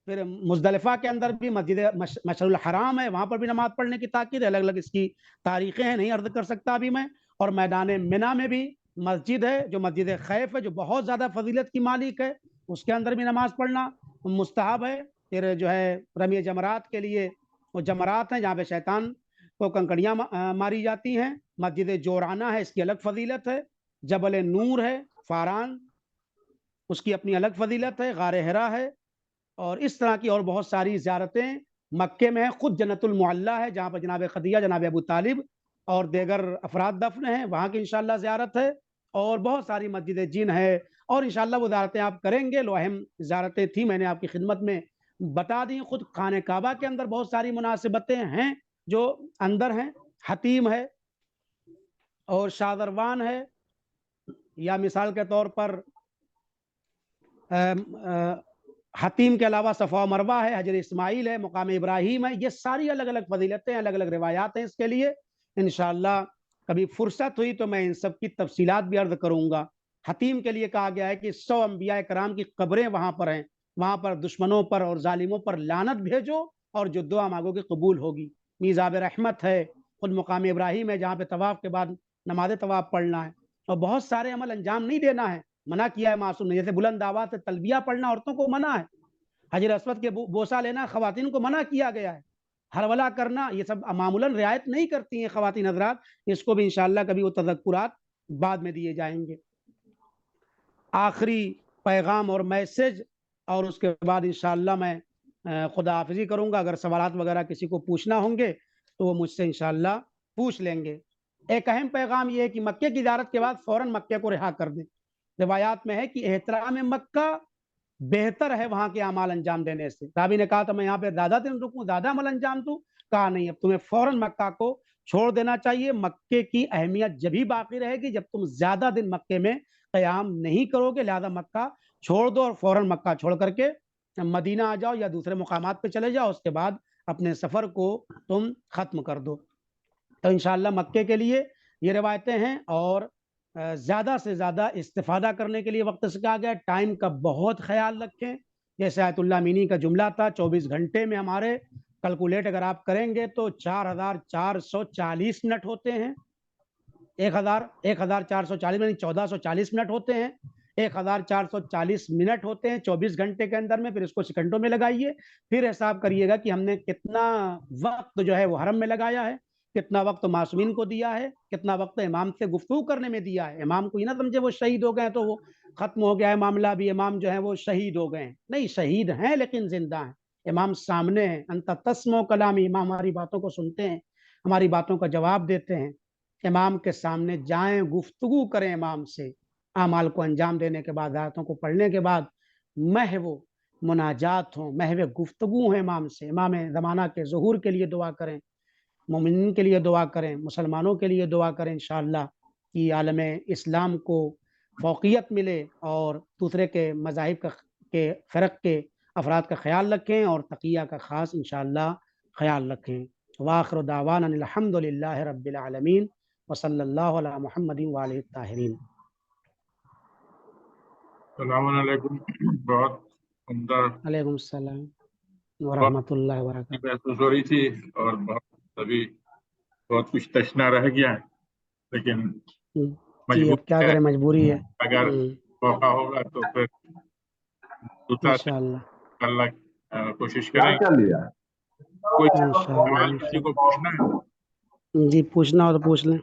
پھر مزدلفہ کے اندر بھی مسجد مشعر الحرام ہے، وہاں پر بھی نماز پڑھنے کی تاکید ہے. الگ الگ اس کی تاریخیں ہیں، نہیں عرض کر سکتا ابھی میں. اور میدان منی میں بھی مسجد ہے جو مسجد خیف ہے، جو بہت زیادہ فضیلت کی مالک ہے، اس کے اندر بھی نماز پڑھنا مستحب ہے. پھر جو ہے رمی جمرات کے لیے وہ جمرات ہیں جہاں پہ شیطان کو کنکڑیاں ماری جاتی ہیں. مسجد جورانہ ہے، اس کی الگ فضیلت ہے. جبل نور ہے فاران، اس کی اپنی الگ فضیلت ہے. غار حرا ہے، اور اس طرح کی اور بہت ساری زیارتیں مکے میں ہیں. خود جنت المعلی ہے جہاں پر جناب خدیجہ، جناب ابو طالب اور دیگر افراد دفن ہیں، وہاں کی انشاءاللہ زیارت ہے. اور بہت ساری مسجد جن ہے اور انشاءاللہ وہ زیارتیں آپ کریں گے. لو اہم زیارتیں تھیں میں نے آپ کی خدمت میں بتا دی. خود خانہ کعبہ کے اندر بہت ساری مناسبتیں ہیں جو اندر ہیں. حتیم ہے اور شادروان ہے، یا مثال کے طور پر حتیم کے علاوہ صفا و مروہ ہے، حجر اسماعیل ہے، مقام ابراہیم ہے. یہ ساری الگ الگ فضیلتیں، الگ الگ روایات ہیں اس کے لیے. انشاءاللہ کبھی فرصت ہوئی تو میں ان سب کی تفصیلات بھی عرض کروں گا. حتیم کے لیے کہا گیا ہے کہ 100 انبیاء کرام کی قبریں وہاں پر ہیں، وہاں پر دشمنوں پر اور ظالموں پر لعنت بھیجو اور جو دعا مانگو گے قبول ہوگی. میزاب رحمت ہے، خود مقام ابراہیم ہے جہاں پہ طواف کے بعد نماز طواف پڑھنا ہے. اور بہت سارے عمل انجام نہیں دینا ہے، منع کیا ہے معصوم نے، جیسے بلند آواز سے تلبیہ پڑھنا عورتوں کو منع ہے. حجر اسود کے بوسہ لینا خواتین کو منع کیا گیا ہے. ہرولہ کرنا، یہ سب معمولاً رعایت نہیں کرتی ہیں خواتین حضرات. اس کو بھی انشاءاللہ کبھی وہ تذکرات بعد میں دیے جائیں گے. آخری پیغام اور میسج، اور اس کے بعد انشاءاللہ میں خدا حافظی کروں گا. اگر سوالات وغیرہ کسی کو پوچھنا ہوں گے تو وہ مجھ سے انشاءاللہ پوچھ لیں گے. ایک اہم پیغام یہ ہے کہ مکے کی زیارت کے بعد فوراً مکے کو رہا کر دیں. روایات میں ہے کہ احترام مکہ بہتر ہے وہاں کے اعمال انجام دینے سے. رابی نے کہا تھا میں یہاں پہ زیادہ دن رکوں، زیادہ عمل انجام دوں. کہا نہیں، اب تمہیں فوراً مکہ کو چھوڑ دینا چاہیے. مکے کی اہمیت جبھی باقی رہے گی جب تم زیادہ دن مکے میں قیام نہیں کرو گے. لہذا مکہ چھوڑ دو اور فوراً مکہ چھوڑ کر کے مدینہ آ جاؤ یا دوسرے مقامات پہ چلے جاؤ. اس کے بعد اپنے سفر کو تم ختم کر دو. تو انشاءاللہ مکے کے لیے یہ روایتیں ہیں. اور زیادہ سے زیادہ استفادہ کرنے کے لیے وقت سے کہا گیا ٹائم کا بہت خیال رکھیں. جیسے آیت اللہ مینی کا جملہ تھا 24 گھنٹے میں ہمارے کیلکولیٹ اگر آپ کریں گے تو 4440 منٹ ہوتے ہیں. 1440 یعنی 1440 منٹ ہوتے ہیں. 1440 منٹ ہوتے ہیں 24 گھنٹے کے اندر میں. پھر اس کو سیکنڈوں میں لگائیے، پھر حساب کریے گا کہ ہم نے کتنا وقت جو ہے وہ حرم میں لگایا ہے، کتنا وقت معصومین کو دیا ہے، کتنا وقت امام سے گفتگو کرنے میں دیا ہے. امام کو یہ نہ سمجھے وہ شہید ہو گئے تو وہ ختم ہو گیا ہے معاملہ، بھی امام جو ہے وہ شہید ہو گئے ہیں. نہیں، شہید ہیں لیکن زندہ ہیں. امام سامنے ہیں. انت تسمع کلامی، امام ہماری باتوں کو سنتے ہیں، ہماری باتوں کا جواب دیتے ہیں. امام کے سامنے جائیں، گفتگو کریں امام سے. اعمال کو انجام دینے کے بعد، آیاتوں کو پڑھنے کے بعد محو مناجات ہوں، محو گفتگو ہیں امام سے. امام زمانہ کے ظہور کے لیے دعا کریں، مومنین کے لیے دعا کریں، مسلمانوں کے لیے دعا کریں انشاءاللہ کہ عالم اسلام کو فوقیت ملے اور دوسرے کے مذاہب کے فرق کے افراد کا خیال رکھیں اور تقیہ کا خاص انشاءاللہ خیال رکھیں. وآخر دعوانا الحمد للہ رب العالمین وصلی اللہ علی محمد وآلہ الطاہرین. السلام علیکم. بہت عمدہ علیکم السلام ورحمۃ اللہ وبرکاتہ. محسوس ہو رہی تھی اور ابھی بہت کچھ تشنا رہ گیا ہے، لیکن جی اب کیا کریں، مجبوری ہے. اگر موقع ہوگا تو پھر دوسرا انشاءاللہ اللہ کوشش کریں. کوئی سوال کسی کو پوچھنا ہے؟ جی پوچھنا ہو تو پوچھ لیں.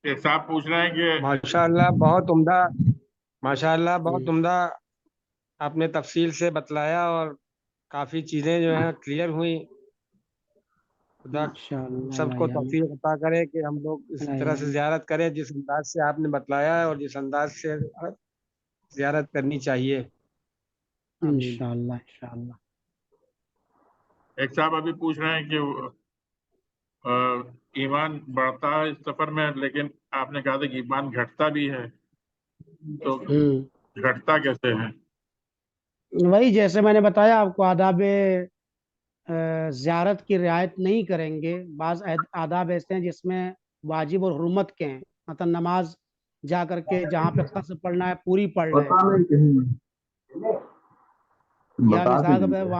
صاحب پوچھ رہے ہیں کہ ماشاءاللہ بہت عمدہ، ماشاءاللہ بہت عمدہ آپ نے تفصیل سے بتلایا اور کافی چیزیں جو ہیں کلیئر ہوئی. خدا سب کو توفیق عطا کرے کہ ہم لوگ اس طرح سے زیارت کریں جس انداز سے آپ نے بتلایا ہے اور جس انداز سے زیارت کرنی چاہیے. انشاءاللہ انشاءاللہ. ایک صاحب ابھی پوچھ رہے ہیں کہ ایمان بڑھتا ہے اس سفر میں، لیکن آپ نے کہا تھا کہ ایمان گھٹتا بھی ہے، تو گھٹتا کیسے ہے؟ وہی جیسے میں نے بتایا آپ کو، آداب زیارت کی رعایت نہیں کریں گے. بعض آداب ایسے ہیں جس میں واجب اور حرمت کے ہیں. مثلا نماز جا کر کے جہاں پہ قصر پڑھنا ہے پوری پڑھ لیں، یا مثال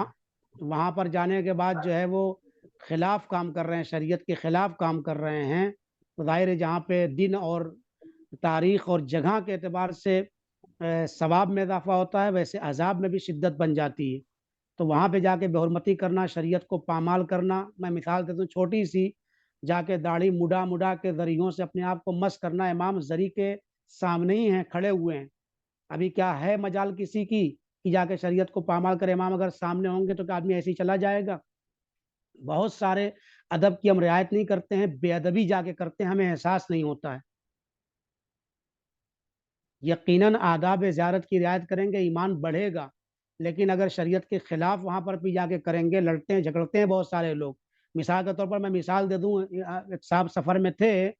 وہاں پر جانے کے بعد جو ہے وہ خلاف کام کر رہے ہیں، شریعت کے خلاف کام کر رہے ہیں، ظاہر ہے جہاں پہ دن اور تاریخ اور جگہ کے اعتبار سے ثواب میں اضافہ ہوتا ہے، ویسے عذاب میں بھی شدت بن جاتی ہے. تو وہاں پہ جا کے بے حرمتی کرنا، شریعت کو پامال کرنا. میں مثال دیتا ہوں چھوٹی سی، جا کے داڑھی مڈا کے ذریعوں سے اپنے آپ کو مس کرنا. امام ذری کے سامنے ہی ہیں، کھڑے ہوئے ہیں. ابھی کیا ہے مجال کسی کی کہ جا کے شریعت کو پامال کرے؟ امام اگر سامنے ہوں گے تو کیا آدمی ایسے ہی چلا جائے گا؟ بہت سارے ادب کی ہم رعایت نہیں کرتے ہیں، بے ادبی جا کے کرتے ہیں، ہمیں احساس نہیں ہوتا ہے. یقیناً آداب زیارت کی رعایت کریں گے ایمان بڑھے گا، لیکن اگر شریعت کے خلاف وہاں پر بھی جا کے کریں گے، لڑتے ہیں جھگڑتے ہیں بہت سارے لوگ. مثال کے طور پر میں مثال دے دوں، ایک صاحب سفر میں تھے،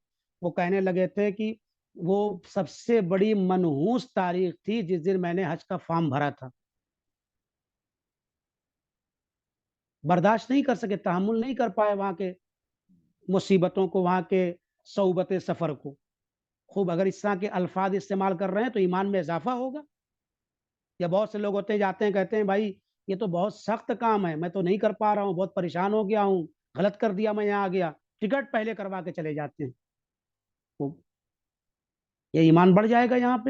وہ کہنے لگے تھے کہ وہ سب سے بڑی منحوس تاریخ تھی جس دن میں نے حج کا فارم بھرا تھا. برداشت نہیں کر سکے، تحمل نہیں کر پائے وہاں کے مصیبتوں کو، وہاں کے صعوبت سفر کو. خوب اگر اس طرح کے الفاظ استعمال کر رہے ہیں تو ایمان میں اضافہ ہوگا. یا بہت سے لوگ ہوتے ہیں جاتے ہیں کہتے ہیں بھائی یہ تو بہت سخت کام ہے، میں تو نہیں کر پا رہا ہوں، بہت پریشان ہو گیا ہوں، غلط کر دیا، میں یہاں آ گیا. ٹکٹ پہلے کروا کے چلے جاتے ہیں. یہ ایمان بڑھ جائے گا یہاں پہ.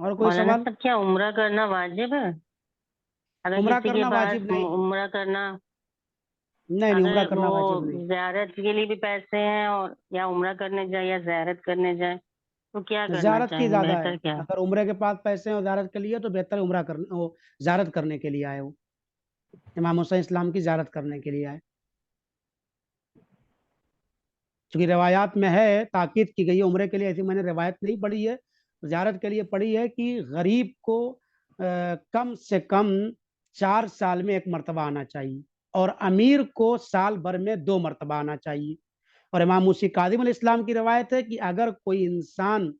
اور کوئی مولانا سوال؟ صاحب کیا عمرہ کرنا واجب ہے؟ اگر عمرہ کسی کے کرنا پاس واجب نہیں، عمرہ کرنا، نہیں نہیں، عمرہ اگر کرنا وہ واجب نہیں۔ زیارت کے لیے بھی پیسے ہیں اور یا عمرہ کرنے جائے یا زیارت کرنے جائے تو کیا کرنا زیارت کی چاہیں، زیادہ ہے، بہتر کیا؟ اگر عمرے کے پاس پیسے ہیں اور زیارت کے لیے تو بہتر ہے عمرہ کرنے، وہ زیارت کرنے کے لیے آئے، وہ امام حسین اسلام کی زیارت کرنے کے لیے آئے، چونکہ روایات میں ہے، تاکید کی گئی ہے عمرے کے لیے، ایسی میں نے روایت نہیں پڑھی ہے، زیارت کے لیے پڑھی ہے کہ غریب کو کم سے کم 4 سال میں 1 مرتبہ آنا چاہیے، اور امیر کو سال بھر میں 2 مرتبہ آنا چاہیے۔ اور امام موسی کاظم علیہ السلام کی روایت ہے کہ اگر کوئی انسان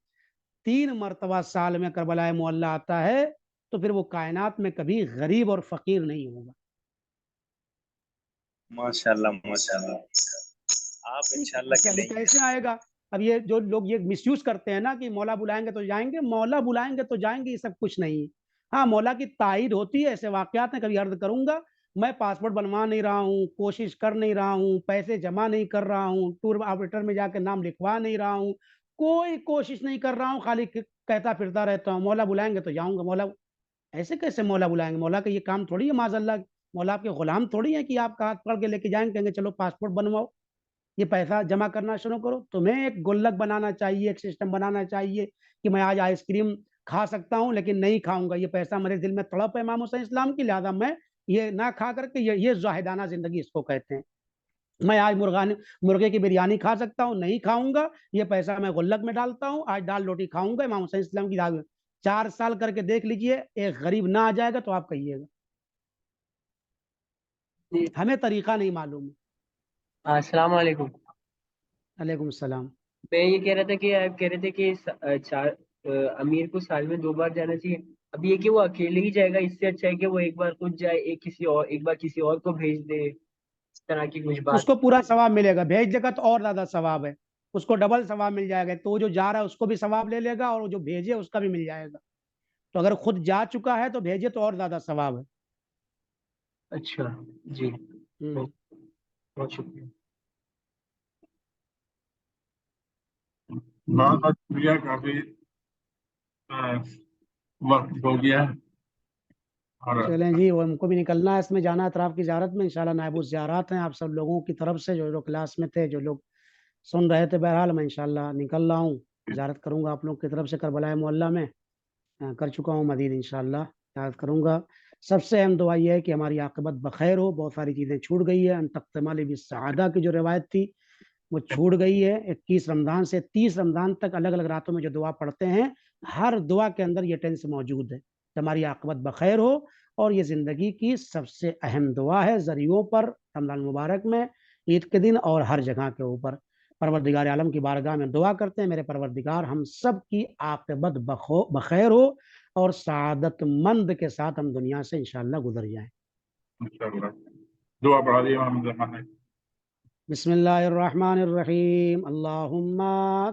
3 مرتبہ سال میں کربلا معلی آتا ہے تو پھر وہ کائنات میں کبھی غریب اور فقیر نہیں ہوگا۔ ماشاءاللہ ماشاءاللہ، آپ انشاءاللہ کے لیے کیسے آئے گا؟ اب یہ جو لوگ یہ مس یوز کرتے ہیں نا کہ مولا بلائیں گے تو جائیں گے، مولا بلائیں گے تو جائیں گے، یہ سب کچھ نہیں۔ ہاں مولا کی تائید ہوتی ہے، ایسے واقعات میں کبھی عرض کروں گا، میں پاسپورٹ بنوا نہیں رہا ہوں، کوشش کر نہیں رہا ہوں، پیسے جمع نہیں کر رہا ہوں، ٹور آپریٹر میں جا کے نام لکھوا نہیں رہا ہوں، کوئی کوشش نہیں کر رہا ہوں، خالی کہتا پھرتا رہتا ہوں مولا بلائیں گے تو جاؤں گا۔ مولا ایسے کیسے مولا بلائیں گے؟ مولا کا یہ کام تھوڑی ہے معاذ اللہ، مولا آپ کے غلام تھوڑی ہیں کہ آپ کا ہاتھ پکڑ کے لے کے جائیں گے، کہیں گے چلو پاسپورٹ بنواؤ، یہ پیسہ جمع کرنا شروع کرو۔ تمہیں ایک گلک بنانا چاہیے، ایک سسٹم بنانا چاہیے کہ میں آج آئس کریم کھا سکتا ہوں لیکن نہیں کھاؤں گا، یہ پیسہ میرے دل میں تڑپ ہے امام حسین اسلام کی، لہٰذا میں یہ نہ کھا کر کے، یہ زاہدانہ زندگی اس کو کہتے ہیں۔ میں آج مرغے کی بریانی کھا سکتا ہوں، نہیں کھاؤں گا، یہ پیسہ میں گلک میں ڈالتا ہوں، آج دال روٹی کھاؤں گا، امام حسین اسلام کی دعوت۔ 4 سال کر کے دیکھ لیجئے، ایک غریب نہ آ جائے گا تو آپ کہیے گا ہمیں طریقہ نہیں معلوم۔ السلام علیکم۔ علیکم السلام۔ میں یہ کہہ رہا تھا کہ آپ کہہ رہے تھے کہ امیر کو سال میں 2 بار جانا چاہیے، اب یہ کہ وہ اکیلے ہی جائے گا، اس سے اچھا ہے کہ وہ ایک بار خود جائے، ایک بار کسی اور کو بھیج دے، اس طرح کی کچھ بات۔ اس کو پورا ثواب ملے گا، بھیج دے گا تو اور زیادہ ثواب ہے، اس کو ڈبل ثواب مل جائے گا، تو وہ جو جا رہا ہے اس کو بھی ثواب لے لے گا اور جو بھیجے اس کا بھی مل جائے گا۔ تو اگر خود جا چکا ہے تو بھیجے تو اور زیادہ ثواب ہے۔ اچھا جی، بہت شکریہ۔ بہت بہت شکریہ، کافی وقت ہو گیا اور چلیں جی، وہ ہم کو بھی نکلنا ہے، اس میں جانا اطراف کی زیارت میں، انشاءاللہ نائب الزیارات ہیں آپ سب لوگوں کی طرف سے، جو لوگ کلاس میں تھے، جو لوگ سن رہے تھے، بہرحال میں انشاءاللہ نکل رہا ہوں، زیارت کروں گا آپ لوگ کی طرف سے کربلا معلی میں، کر چکا ہوں، مزید انشاءاللہ یاد کروں گا۔ سب سے اہم دعا یہ ہے کہ ہماری عاقبت بخیر ہو، بہت ساری چیزیں چھوٹ گئی ہے، ان تختمال بالسعادہ کی جو روایت تھی وہ چھوٹ گئی ہے۔ 21 رمضان سے 30 رمضان تک الگ الگ راتوں میں جو دعا پڑھتے ہیں، ہر دعا کے اندر یہ ٹینس موجود ہے کہ ہماری عاقبت بخیر ہو، اور یہ زندگی کی سب سے اہم دعا ہے، ذریعوں پر رمضان مبارک میں، عید کے دن اور ہر جگہ کے اوپر۔ پروردگار عالم کی بارگاہ میں دعا کرتے ہیں، میرے پروردگار ہم سب کی عاقبت بخیر ہو اور سعادت مند کے ساتھ ہم دنیا سے انشاءاللہ گزر جائیں۔ انشاءاللہ دعا پڑھا دی امام زمان نے۔ بسم اللہ الرحمن الرحیم، اللہم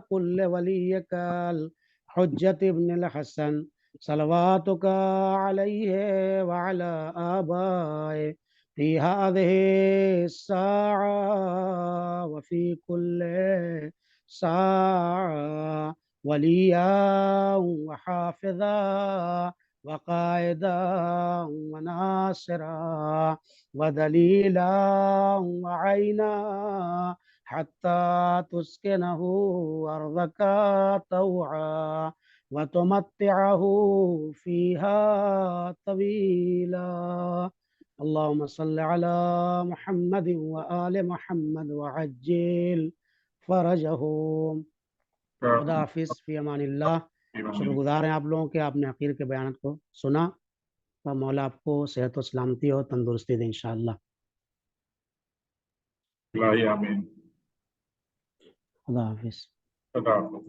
کل ولیک الحجت ابن الحسن صلواتک علیہ وعلی آبائے فی هذه الساعة وفی کل ساعة ولیا وحافظا وقائدا وناصرا ودلیلا وعینا حتی تسکنہ ارضک طوعا وتمتعہ فیہا طویلا۔ اللہم صل علی محمد وآل محمد وعجل فرجہم۔ خدا حافظ، فی امان اللہ۔ شکر گزار ہیں آپ لوگوں کے، آپ نے حقیر کے بیانات کو سنا، اور مولا آپ کو صحت و سلامتی اور تندرستی دے انشاءاللہ۔ الہی آمین۔ خدا حافظ۔ خدا حافظ۔